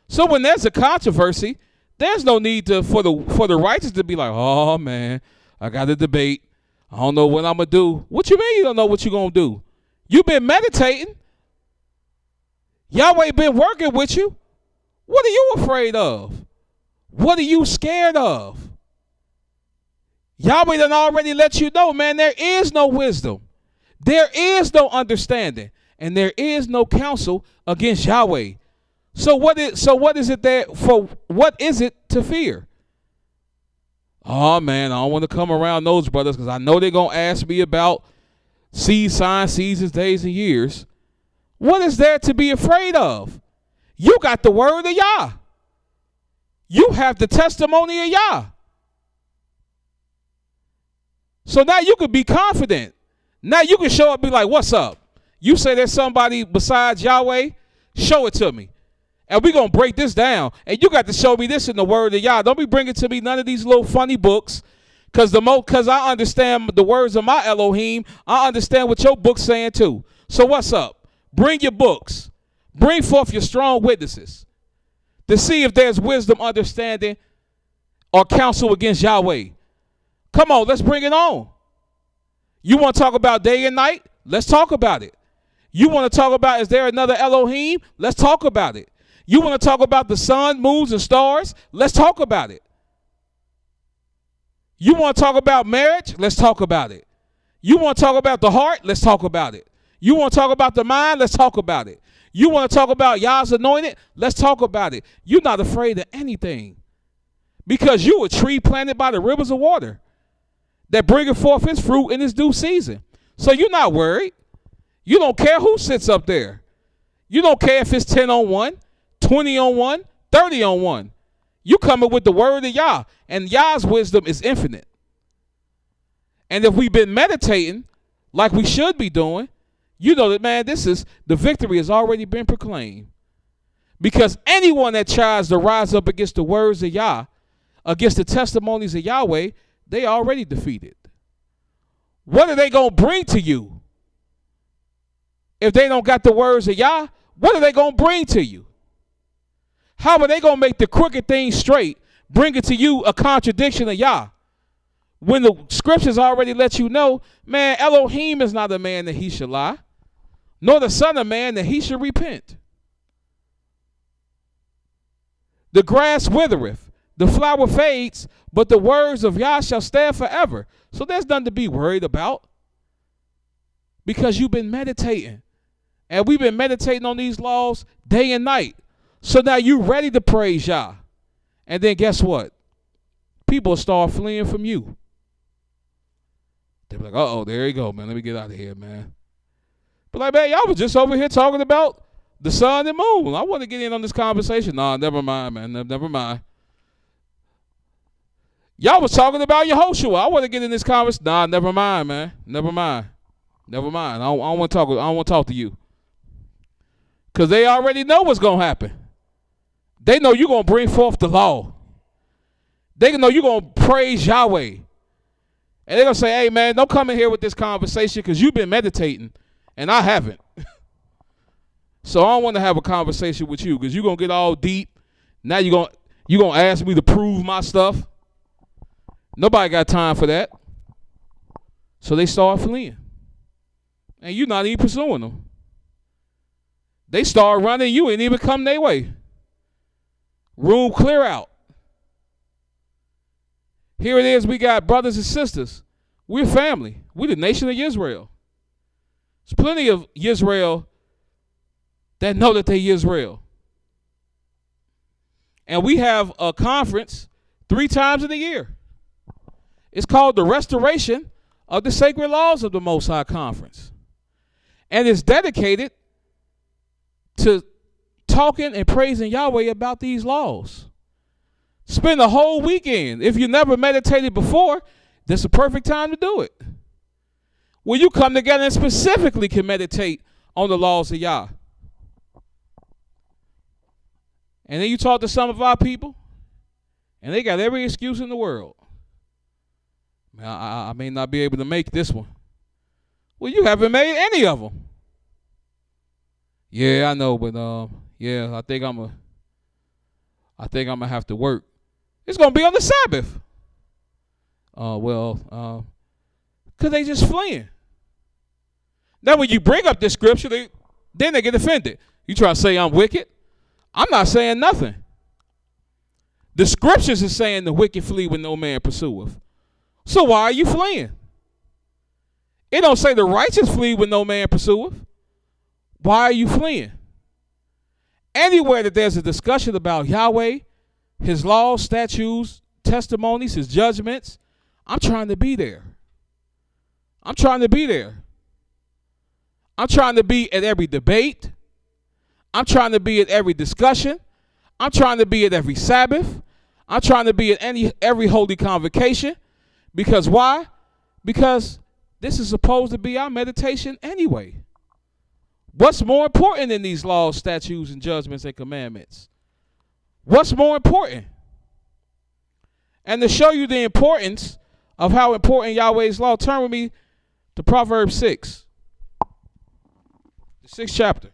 So when there's a controversy, there's no need for the righteous to be like, "Oh man, I got a debate. I don't know what I'm gonna do." What you mean you don't know what you're gonna do? You've been meditating. Yahweh been working with you. What are you afraid of? What are you scared of? Yahweh done already let you know, man, there is no wisdom. There is no understanding. And there is no counsel against Yahweh. So what is it to fear? Oh man, I don't want to come around those brothers because I know they're going to ask me about seed, signs, seasons, days, and years. What is there to be afraid of? You got the word of Yah. You have the testimony of Yah. So now you can be confident. Now you can show up and be like, "What's up? You say there's somebody besides Yahweh? Show it to me. And we're going to break this down. And you got to show me this in the word of Yah. Don't be bringing to me none of these little funny books. Because I understand the words of my Elohim. I understand what your book's saying too. So what's up? Bring your books. Bring forth your strong witnesses to see if there's wisdom, understanding, or counsel against Yahweh. Come on, let's bring it on. You want to talk about day and night? Let's talk about it. You want to talk about, is there another Elohim? Let's talk about it. You want to talk about the sun, moons, and stars? Let's talk about it. You want to talk about marriage? Let's talk about it. You want to talk about the heart? Let's talk about it. You want to talk about the mind? Let's talk about it. You want to talk about Yah's anointed? Let's talk about it. You're not afraid of anything because you a tree planted by the rivers of water that bringeth forth his fruit in its due season. So you're not worried. You don't care who sits up there. You don't care if it's 10 on 1, 20 on 1, 30 on 1. You coming with the word of Yah, and Yah's wisdom is infinite. And if we've been meditating like we should be doing, you know that, man, the victory has already been proclaimed. Because anyone that tries to rise up against the words of Yah, against the testimonies of Yahweh, they already defeated. What are they going to bring to you? If they don't got the words of Yah, what are they going to bring to you? How are they going to make the crooked things straight, bring it to you a contradiction of Yah? When the scriptures already let you know, man, Elohim is not a man that he should lie, nor the son of man that he should repent. The grass withereth, the flower fades, but the words of Yah shall stand forever. So there's nothing to be worried about, because you've been meditating. And we've been meditating on these laws day and night. So now you're ready to praise Yah. And then guess what? People start fleeing from you. They're like, uh-oh, there you go, man. Let me get out of here, man. But like, man, y'all was just over here talking about the sun and moon. I want to get in on this conversation. Nah, never mind, man. Never mind. Y'all was talking about Yehoshua. I want to get in this conversation. Nah, never mind, man. Never mind. Never mind. I don't want to talk. I don't want to talk to you. Because they already know what's going to happen. They know you're going to bring forth the law. They know you're going to praise Yahweh. And they're going to say, hey, man, don't come in here with this conversation because you've been meditating and I haven't. So I don't want to have a conversation with you because you're going to get all deep. Now you're going to ask me to prove my stuff. Nobody got time for that. So they start fleeing. And you're not even pursuing them. They start running, you ain't even come their way. Room clear out. Here it is, we got brothers and sisters. We're family. We're the nation of Israel. There's plenty of Israel that know that they Israel. And we have a conference 3 times in a year. It's called the Restoration of the Sacred Laws of the Most High Conference. And it's dedicated to talking and praising Yahweh about these laws. Spend a whole weekend. If you never meditated before, this is a perfect time to do it. Where you come together and specifically can meditate on the laws of Yah. And then you talk to some of our people, and they got every excuse in the world. Man, I may not be able to make this one. Well, you haven't made any of them. Yeah, I know, but yeah, I think I'm gonna have to work. It's gonna be on the Sabbath. Well, cause they just fleeing. Now, when you bring up this scripture, then they get offended. You try to say I'm wicked? I'm not saying nothing. The scriptures is saying the wicked flee when no man pursueth. So why are you fleeing? It don't say the righteous flee when no man pursueth. Why are you fleeing? Anywhere that there's a discussion about Yahweh, his laws, statutes, testimonies, his judgments, I'm trying to be there. I'm trying to be there. I'm trying to be at every debate. I'm trying to be at every discussion. I'm trying to be at every Sabbath. I'm trying to be at every holy convocation. Because why? Because this is supposed to be our meditation anyway. What's more important than these laws, statutes, and judgments and commandments? What's more important? And to show you the importance of how important Yahweh's law, turn with me to Proverbs 6. The 6th chapter.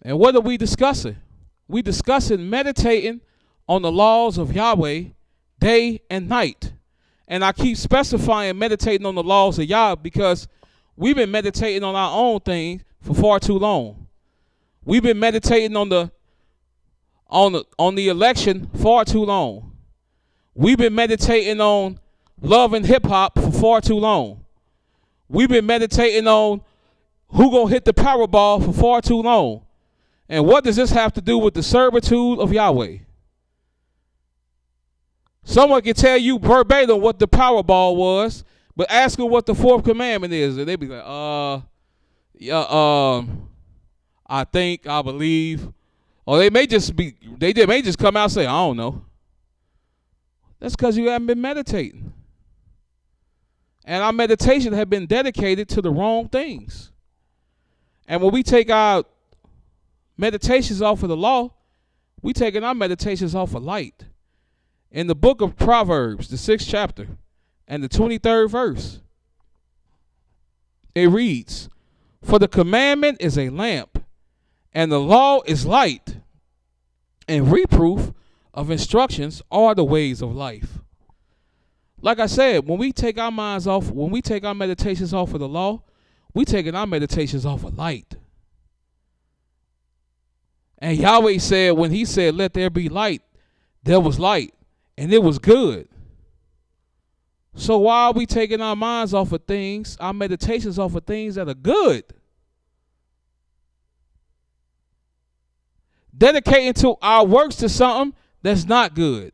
And what are we discussing? We discussing meditating on the laws of Yahweh day and night. And I keep specifying meditating on the laws of Yah because we've been meditating on our own thing for far too long. We've been meditating on the election far too long. We've been meditating on love and hip hop for far too long. We've been meditating on who gonna hit the Powerball for far too long. And what does this have to do with the servitude of Yahweh? Someone can tell you verbatim what the Powerball was, But ask them what the fourth commandment is, and they be like, I think, I believe. Or they may just come out and say, I don't know. That's because you haven't been meditating. And our meditation have been dedicated to the wrong things. And when we take our meditations off of the law, we taking our meditations off of light. In the book of Proverbs, the 6th chapter, and the 23rd verse, it reads, for the commandment is a lamp, and the law is light, and reproof of instructions are the ways of life. Like I said, when we take our minds off, when we take our meditations off of the law, we taking our meditations off of light. And Yahweh said, when he said, let there be light, there was light, and it was good. So why are we taking our minds off of things, our meditations off of things that are good? Dedicating to our works to something that's not good.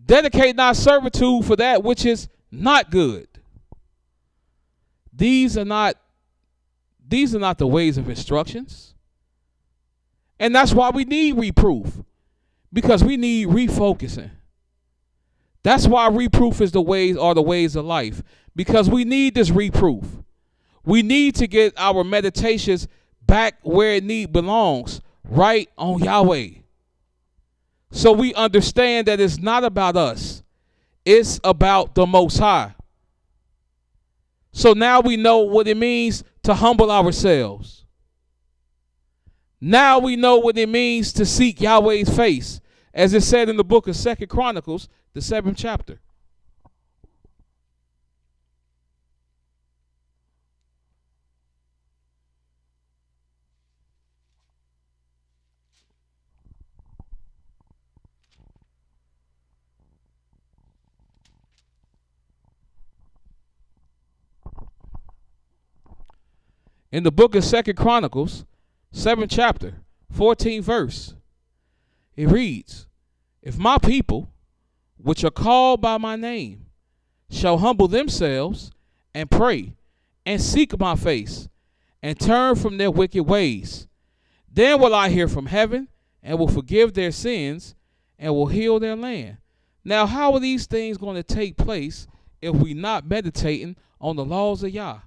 Dedicating our servitude for that which is not good. These are not the ways of instructions. And that's why we need reproof. Because we need refocusing. That's why reproof is the ways of life. Because we need this reproof. We need to get our meditations back where it belongs, right on Yahweh. So we understand that it's not about us. It's about the Most High. So now we know what it means to humble ourselves. Now we know what it means to seek Yahweh's face, as it said in the book of 2 Chronicles, the 7th chapter. In the book of 2 Chronicles, 7th chapter, 14th verse, it reads, if my people, which are called by my name, shall humble themselves and pray and seek my face and turn from their wicked ways, then will I hear from heaven and will forgive their sins and will heal their land. Now, how are these things going to take place if we're not meditating on the laws of Yah?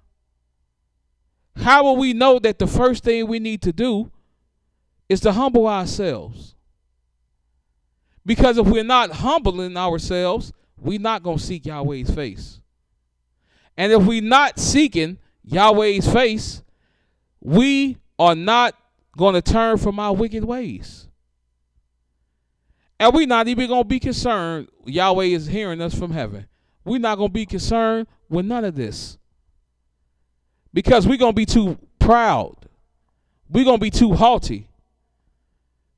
How will we know that the first thing we need to do is to humble ourselves? Because if we're not humbling ourselves, we're not going to seek Yahweh's face. And if we're not seeking Yahweh's face, we are not going to turn from our wicked ways. And we're not even going to be concerned Yahweh is hearing us from heaven. We're not going to be concerned with none of this. Because we're going to be too proud. We're going to be too haughty.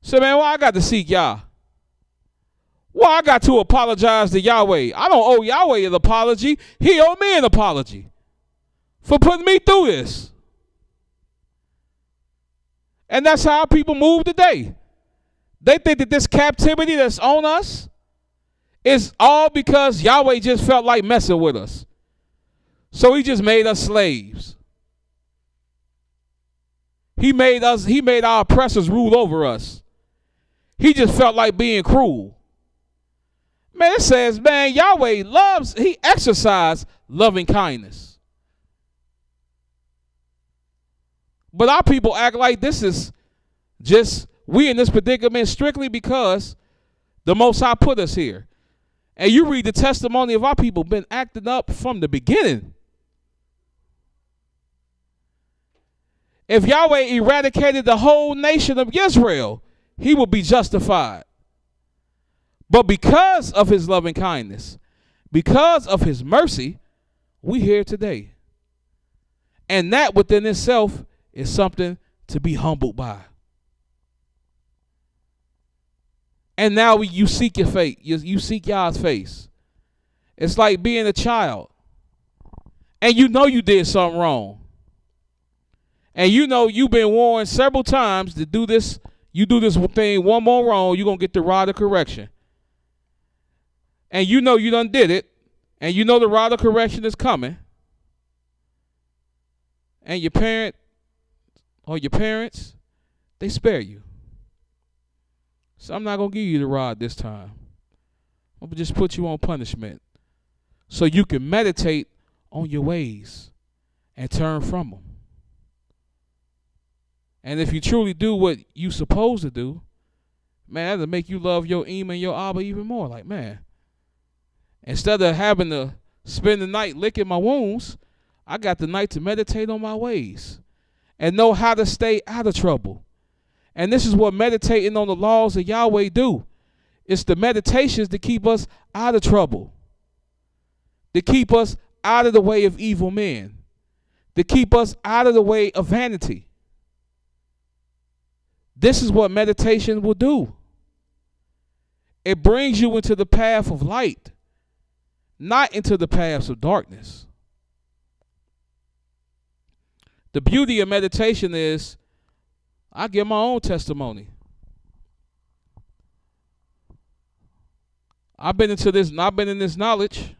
So, man, why I got to seek Yah? Well, I got to apologize to Yahweh. I don't owe Yahweh an apology. He owed me an apology for putting me through this. And that's how people move today. They think that this captivity that's on us is all because Yahweh just felt like messing with us. So he just made us slaves. He made our oppressors rule over us. He just felt like being cruel. Man, it says, man, Yahweh he exercised loving kindness. But our people act like this is just, we in this predicament strictly because the Most High put us here. And you read the testimony of our people been acting up from the beginning. If Yahweh eradicated the whole nation of Israel, he would be justified. But because of his loving kindness, because of his mercy, we here today. And that within itself is something to be humbled by. And now you seek your fate. You seek Yah's face. It's like being a child. And you know you did something wrong. And you know you've been warned several times to do this. You do this thing one more wrong, you're going to get the rod of correction. And you know you done did it. and you know the rod of correction is coming, and your parent or your parents, they spare you. So I'm not going to give you the rod this time. I'm going to just put you on punishment so you can meditate on your ways and turn from them. And if you truly do what you're supposed to do, man, that'll make you love your Im and your Abba even more. Like, man, instead of having to spend the night licking my wounds, I got the night to meditate on my ways and know how to stay out of trouble. And this is what meditating on the laws of Yahweh do. It's the meditations to keep us out of trouble, to keep us out of the way of evil men, to keep us out of the way of vanity. This is what meditation will do. It brings you into the path of light, not into the paths of darkness. The beauty of meditation is, I give my own testimony. I've been in this knowledge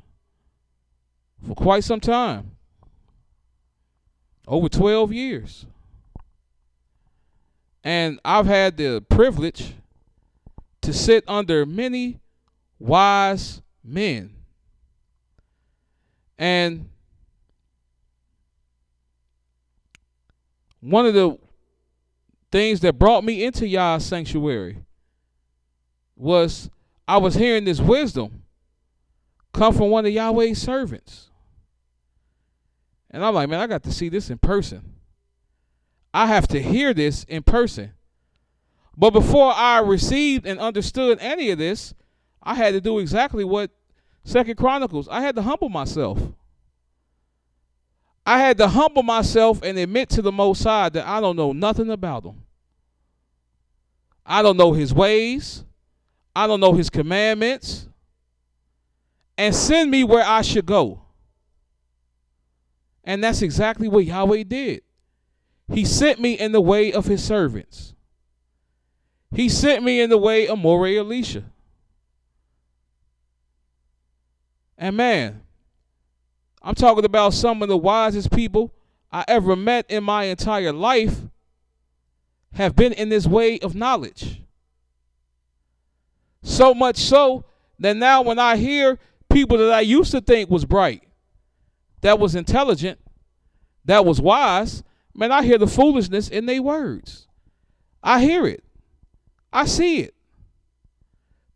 for quite some time. Over 12 years. And I've had the privilege to sit under many wise men. And one of the things that brought me into Yah's sanctuary was I was hearing this wisdom come from one of Yahweh's servants. And I'm like, man, I got to see this in person. I have to hear this in person. But before I received and understood any of this, I had to do exactly what 2 Chronicles. I had to humble myself. I had to humble myself and admit to the Most High that I don't know nothing about him. I don't know his ways. I don't know his commandments. And send me where I should go. And that's exactly what Yahweh did. He sent me in the way of his servants. He sent me in the way of Mowreh IshYAH. And man, I'm talking about some of the wisest people I ever met in my entire life have been in this way of knowledge. So much so that now when I hear people that I used to think was bright, that was intelligent, that was wise, man, I hear the foolishness in their words. I hear it. I see it.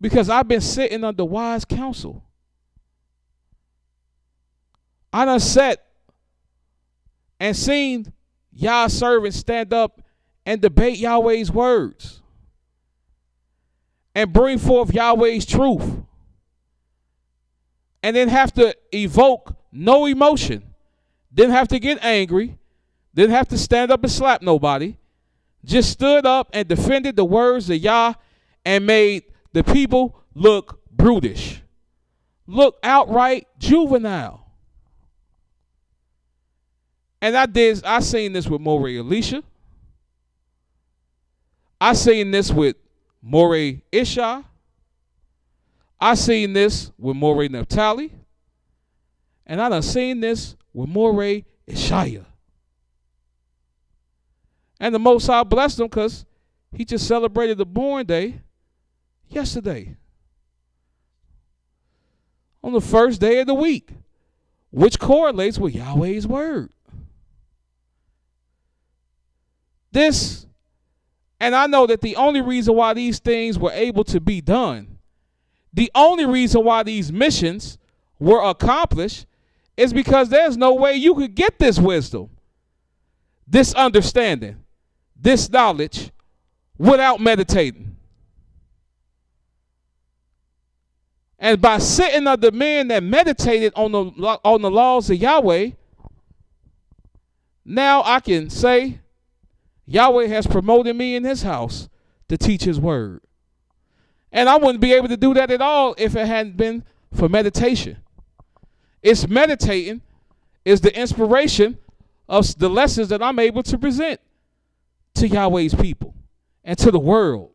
Because I've been sitting under wise counsel. I done sat and seen Yah's servants stand up and debate Yahweh's words and bring forth Yahweh's truth and then have to evoke no emotion, didn't have to get angry, didn't have to stand up and slap nobody, just stood up and defended the words of Yah and made the people look brutish, look outright juvenile. And I seen this with Mowreh IshYAH. I seen this with Mowreh IshYAH. I seen this with Mowreh Napthtali. And I done seen this with Mowreh IshYAH. And the Most High blessed him because he just celebrated the born day yesterday. On the first day of the week, which correlates with Yahweh's word. This, and I know that the only reason why these things were able to be done, the only reason why these missions were accomplished is because there's no way you could get this wisdom, this understanding, this knowledge without meditating. And by sitting under men that meditated on the laws of Yahweh, now I can say Yahweh has promoted me in his house to teach his word. And I wouldn't be able to do that at all if it hadn't been for meditation. It's meditating is the inspiration of the lessons that I'm able to present to Yahweh's people and to the world.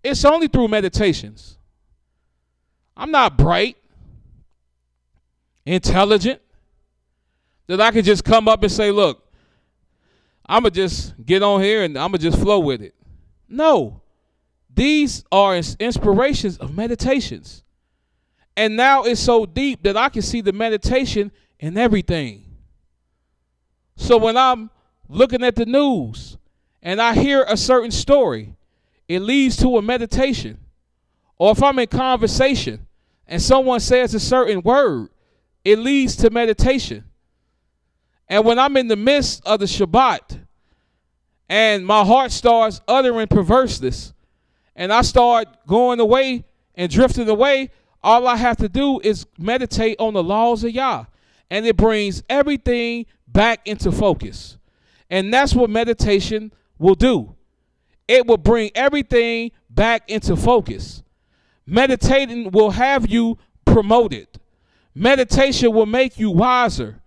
It's only through meditations. I'm not bright. intelligent, that I could just come up and say, look, I'm going to just get on here and I'm going to just flow with it. No. These are inspirations of meditations. And now it's so deep that I can see the meditation in everything. So when I'm looking at the news and I hear a certain story, it leads to a meditation. Or if I'm in conversation and someone says a certain word, it leads to meditation. And when I'm in the midst of the Shabbat and my heart starts uttering perverseness and I start going away and drifting away, all I have to do is meditate on the laws of Yah. And it brings everything back into focus. And that's what meditation will do. It will bring everything back into focus. Meditating will have you promoted. Meditation will make you wiser.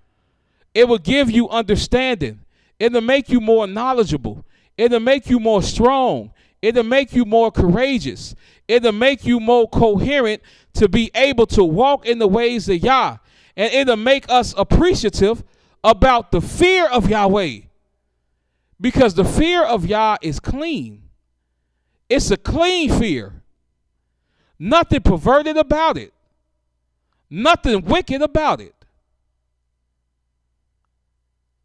It will give you understanding. It'll make you more knowledgeable. It'll make you more strong. It'll make you more courageous. It'll make you more coherent to be able to walk in the ways of Yah. And it'll make us appreciative about the fear of Yahweh. Because the fear of Yah is clean. It's a clean fear. Nothing perverted about it. Nothing wicked about it.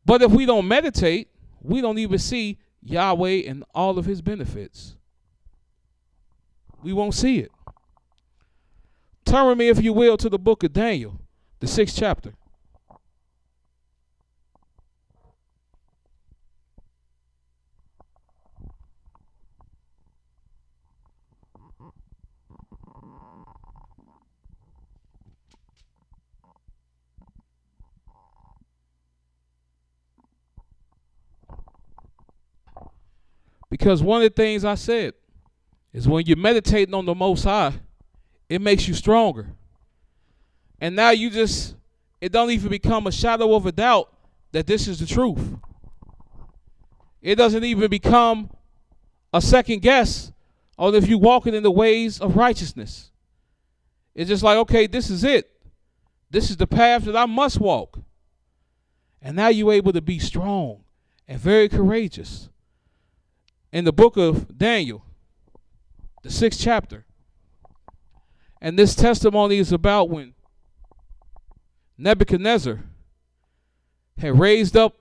But if we don't meditate, we don't even see Yahweh and all of his benefits. We won't see it. Turn with me, if you will, to the book of Daniel, the 6th chapter. Because one of the things I said is when you're meditating on the Most High, it makes you stronger. And now it don't even become a shadow of a doubt that this is the truth. It doesn't even become a second guess on if you're walking in the ways of righteousness. It's just like, okay, this is it. This is the path that I must walk. And now you're able to be strong and very courageous. In the book of Daniel, the 6th chapter. And this testimony is about when Nebuchadnezzar had raised up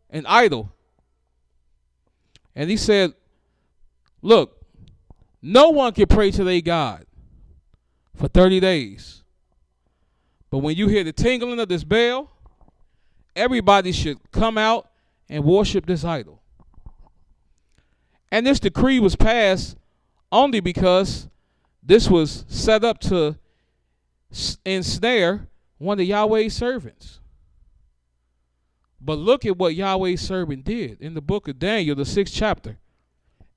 an idol. And he said, look, no one can pray to their God for 30 days. But when you hear the tingling of this bell, everybody should come out and worship this idol. And this decree was passed only because this was set up to ensnare one of Yahweh's servants. But look at what Yahweh's servant did in the book of Daniel, the 6th chapter,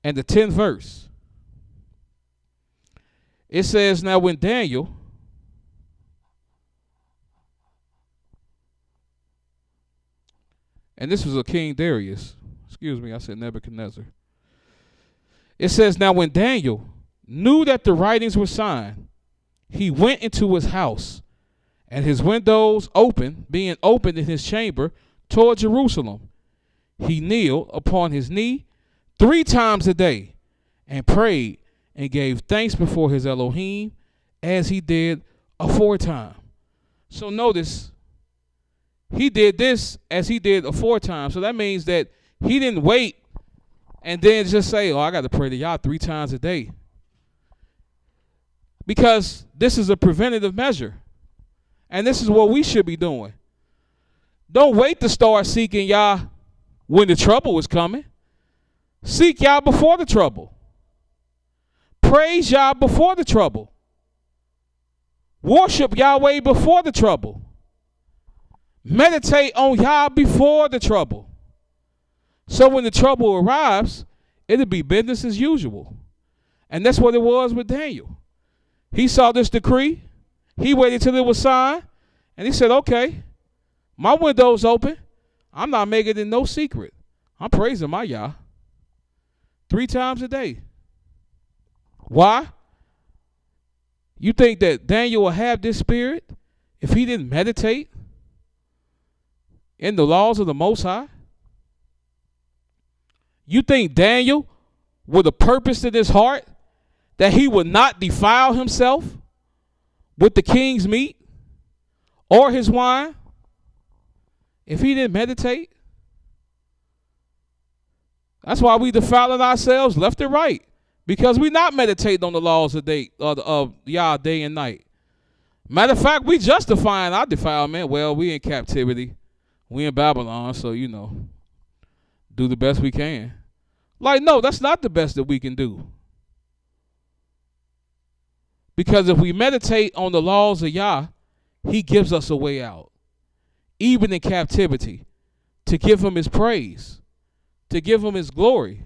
and the 10th verse. It says, now when Daniel and this was a King Darius. Excuse me, I said Nebuchadnezzar. It says, now when Daniel knew that the writings were signed, he went into his house, and his windows being opened in his chamber toward Jerusalem. He kneeled upon his knee 3 times a day and prayed and gave thanks before his Elohim as he did aforetime. So notice, he did this as he did aforetime. So that means that he didn't wait and then just say, oh, I got to pray to Yah 3 times a day. Because this is a preventative measure. And this is what we should be doing. Don't wait to start seeking Yah when the trouble is coming. Seek Yah before the trouble. Praise Yah before the trouble. Worship Yahweh before the trouble. Meditate on Yah before the trouble. So when the trouble arrives, it'll be business as usual. And that's what it was with Daniel. He saw this decree. He waited till it was signed. And he said, okay, my window's open. I'm not making it in no secret. I'm praising my Yah 3 times a day. Why? You think that Daniel will have this spirit if he didn't meditate in the laws of the Most High? You think Daniel, with a purpose in his heart, that he would not defile himself with the king's meat or his wine if he didn't meditate? That's why we defiling ourselves left and right, because we not meditating on the laws of Yah day and night. Matter of fact, we justifying our defilement. Well, we in captivity. We in Babylon, so, do the best we can. Like, no, that's not the best that we can do. Because if we meditate on the laws of Yah, he gives us a way out, even in captivity, to give him his praise, to give him his glory,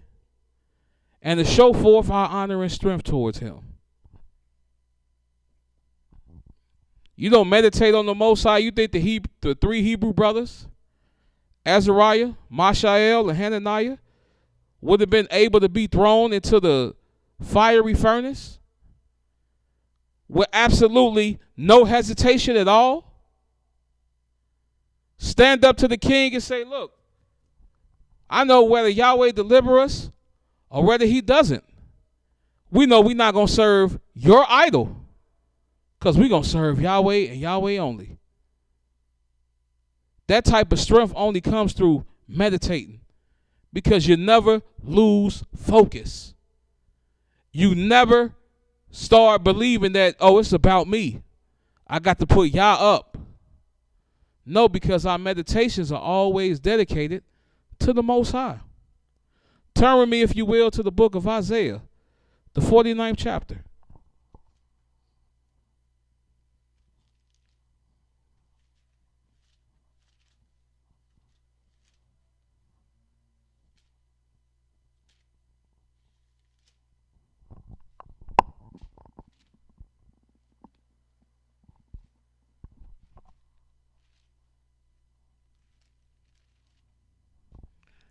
and to show forth our honor and strength towards him. You don't meditate on the Most High. You think the three Hebrew brothers, Azariah, Mishael, and Hananiah, would have been able to be thrown into the fiery furnace with absolutely no hesitation at all? Stand up to the king and say, look, I know whether Yahweh deliver us or whether he doesn't. We know we're not going to serve your idol, because we're going to serve Yahweh and Yahweh only. That type of strength only comes through meditating, because you never lose focus. You never start believing that, oh, it's about me, I got to put Yah up. No, because our meditations are always dedicated to the Most High. Turn with me, if you will, to the book of Isaiah, the 49th chapter.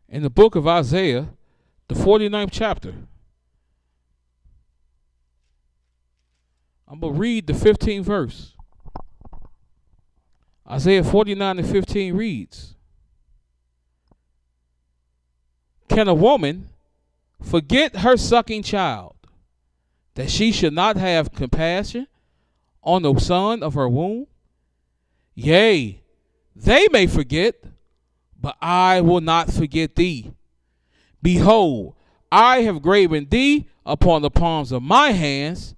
In the book of Isaiah, the 49th chapter, I'm going to read the 15th verse. Isaiah 49:15 reads, can a woman forget her sucking child, that she should not have compassion on the son of her womb? Yea, they may forget, but I will not forget thee. Behold, I have graven thee upon the palms of my hands.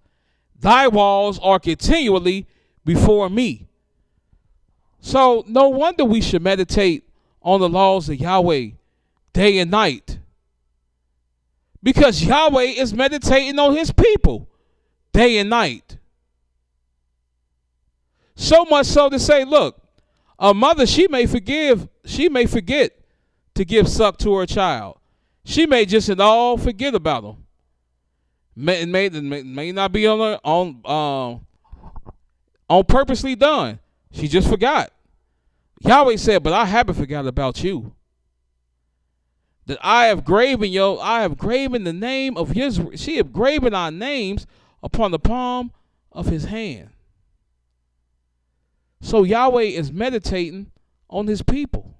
Thy walls are continually before me. So no wonder we should meditate on the laws of Yahweh day and night, because Yahweh is meditating on his people day and night. So much so to say, look, a mother, she may forget to give suck to her child. She may just at all forget about them. May not be on purposely done. She just forgot. Yahweh said, but I haven't forgotten about you. That I have graven the name of his, she have graven our names upon the palm of his hand. So Yahweh is meditating on his people.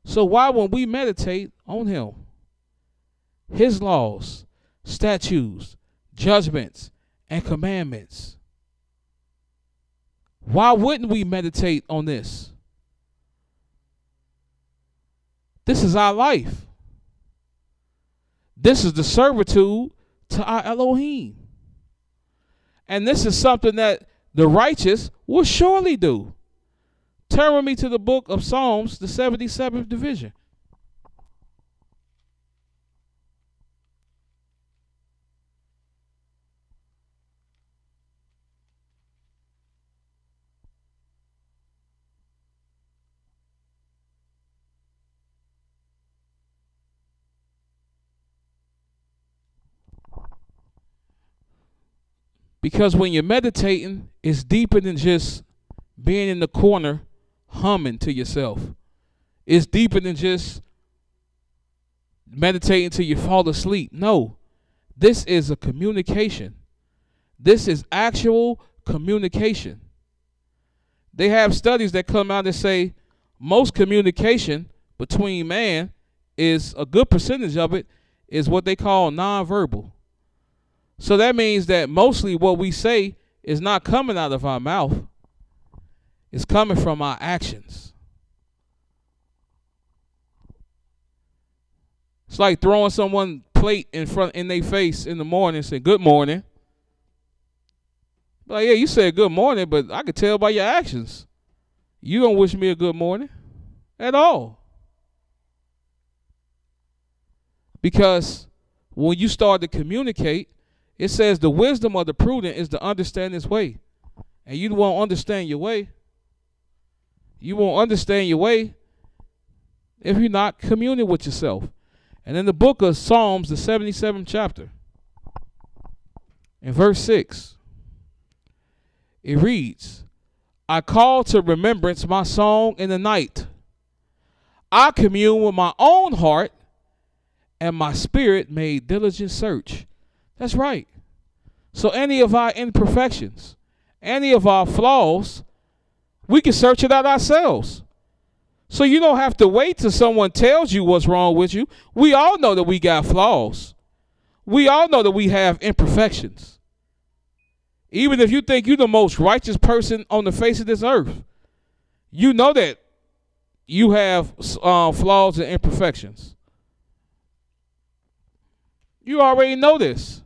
So why, when we meditate on him, his laws, statutes, judgments, and commandments, why wouldn't we meditate on this? This is our life. This is the servitude to our Elohim. And this is something that the righteous will surely do. Turn with me to the book of Psalms, the 77th division. Because when you're meditating, it's deeper than just being in the corner humming to yourself. It's deeper than just meditating till you fall asleep. No, this is a communication. This is actual communication. They have studies that come out and say most communication between man is a good percentage of it is what they call nonverbal. So that means that mostly what we say is not coming out of our mouth. It's coming from our actions. It's like throwing someone plate in their face in the morning and saying, good morning. Like, yeah, you said good morning, but I could tell by your actions. You don't wish me a good morning at all. Because when you start to communicate, it says the wisdom of the prudent is to understand his way. And you won't understand your way. You won't understand your way if you're not communing with yourself. And in the book of Psalms, the 77th chapter, in verse 6, it reads, I call to remembrance my song in the night. I commune with my own heart, and my spirit made diligent search. That's right. So any of our imperfections, any of our flaws, we can search it out ourselves. So you don't have to wait till someone tells you what's wrong with you. We all know that we got flaws. We all know that we have imperfections. Even if you think you're the most righteous person on the face of this earth, you know that you have flaws and imperfections. You already know this.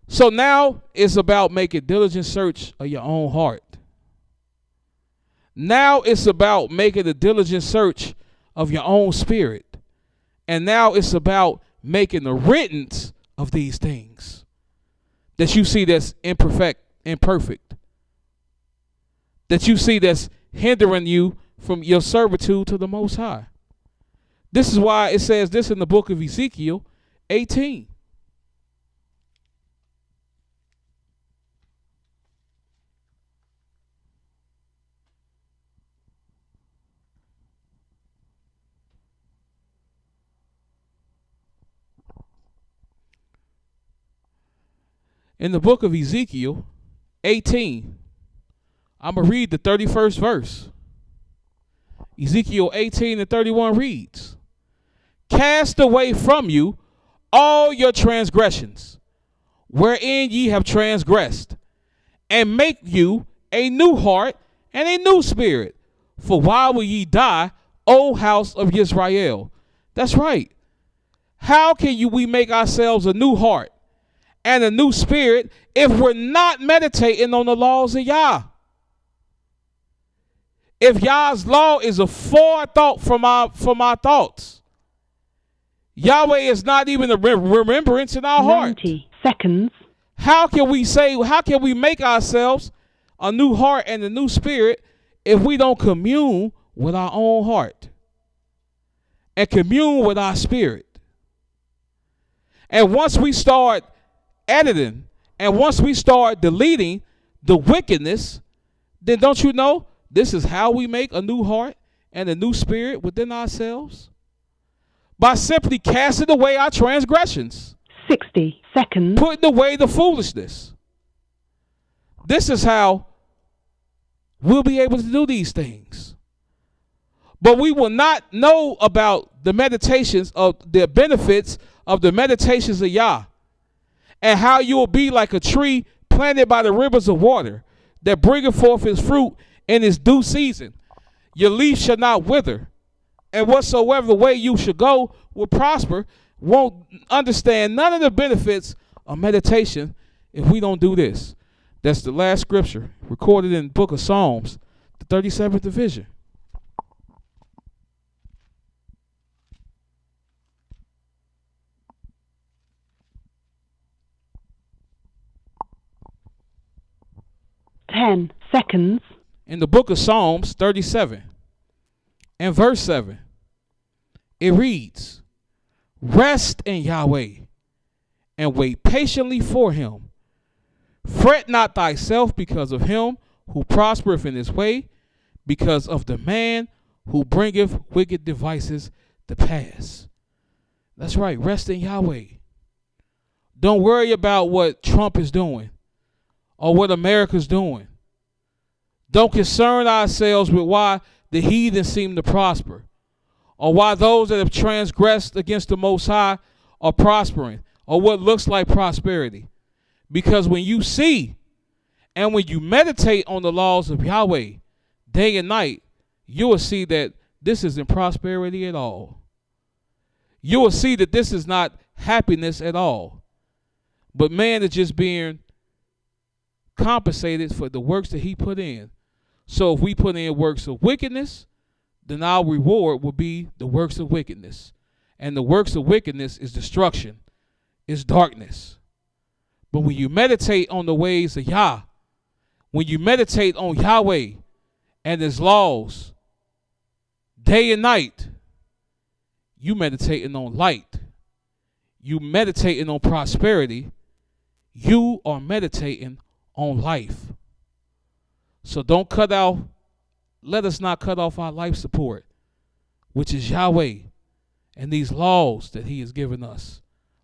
So now it's about making diligent search of your own heart. Now it's about making a diligent search of your own spirit. And now it's about making a riddance of these things that you see that's imperfect. That you see that's hindering you from your servitude to the Most High. This is why it says this in the book of Ezekiel 18. In the book of Ezekiel 18, I'm going to read the 31st verse. Ezekiel 18 and 31 reads, Cast away from you all your transgressions, wherein ye have transgressed, and make you a new heart and a new spirit. For why will ye die, O house of YIsraEL? That's right. How can we make ourselves a new heart and a new spirit if we're not meditating on the laws of Yah? If Yah's law is a forethought from our thoughts, Yahweh is not even a remembrance in our heart. 90 seconds. How can we make ourselves a new heart and a new spirit if we don't commune with our own heart and commune with our spirit? And once we start editing and once we start deleting the wickedness, then don't you know this is how we make a new heart and a new spirit within ourselves? By simply casting away our transgressions. 60 seconds. Putting away the foolishness. This is how we'll be able to do these things. But we will not know about the meditations of the benefits of the meditations of Yah, and how you will be like a tree planted by the rivers of water, that bringeth forth his fruit in its due season. Your leaf shall not wither, and whatsoever the way you should go will prosper. Won't understand none of the benefits of meditation if we don't do this. That's the last scripture recorded in the book of Psalms, the 37th division. Ten seconds. In the book of Psalms 37 and verse 7, it reads, Rest in Yahweh and wait patiently for him. Fret not thyself because of him who prospereth in his way, because of the man who bringeth wicked devices to pass. That's right, rest in Yahweh. Don't worry about what Trump is doing or what America's doing. Don't concern ourselves with why the heathen seem to prosper, or why those that have transgressed against the Most High are prospering, or what looks like prosperity. Because when you see and when you meditate on the laws of Yahweh day and night, you will see that this isn't prosperity at all. You will see that this is not happiness at all. But man is just being compensated for the works that he put in. So if we put in works of wickedness, then our reward will be the works of wickedness. And the works of wickedness is destruction, is darkness. But when you meditate on the ways of Yah, when you meditate on Yahweh and his laws day and night, you meditating on light. You meditating on prosperity. You are meditating on life. So let us not cut off our life support, which is Yahweh and these laws that he has given us.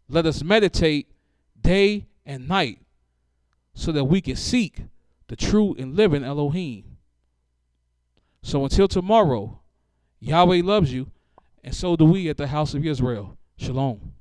Let us meditate day and night so that we can seek the true and living Elohim. So until tomorrow, Yahweh loves you, and so do we at the house of Israel. Shalom.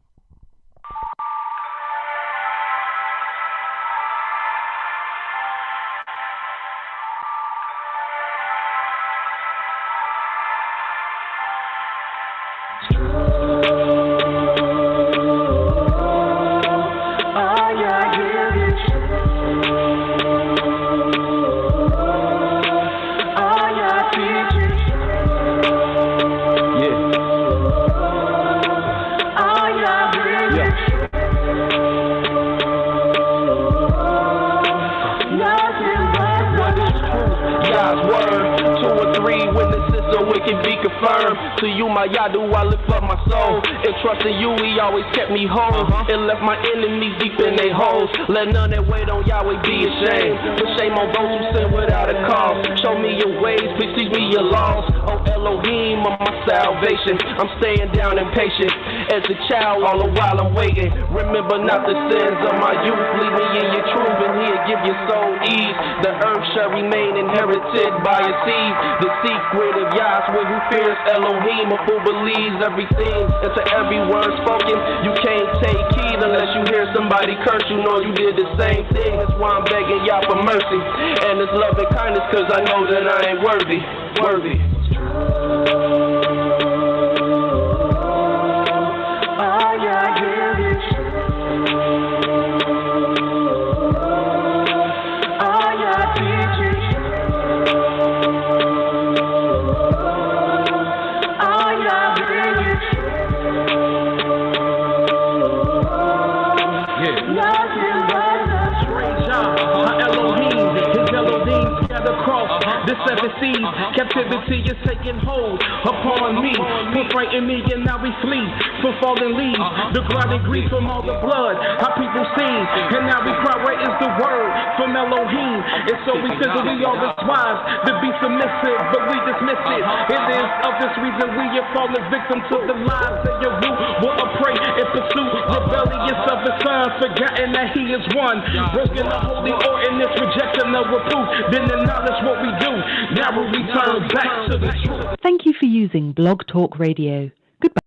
To you, my Yah, do I lift up my soul. And trusting you, he always kept me whole. And left my enemies deep in their holes. Let none that wait on Yahweh be ashamed. But shame on those who sin without a cause. Show me your ways, please teach me your laws. Oh Elohim of my salvation, I'm staying down and patient. As a child, all the while I'm waiting. Remember not the sins of my youth. Lead me in your truth, and he'll give your soul ease. The earth shall remain inherited by your seed. The secret of Yah's where who fears Elohim, a fool believes everything. And to every word spoken, you can't take heed unless you hear somebody curse. You know you did the same thing. That's why I'm begging Yah for mercy and His love and kindness, cause I know that I ain't worthy. This seven seas, captivity is taking hold upon me. Put fright in me and now we flee from fallen leaves. The grinding grief from all the blood, how people sing. And now we cry, where is the word from Elohim? And so we feel that we are His wives to be submissive, but we dismiss it. It is of this reason we have fallen victim to the lies that your root will pray and pursue rebellious of His Son, forgotten that He is one. Broken the holy ordinance, rejection of reproof, then acknowledge what we do. Now we return back to the truth. Thank you for using Blog Talk Radio.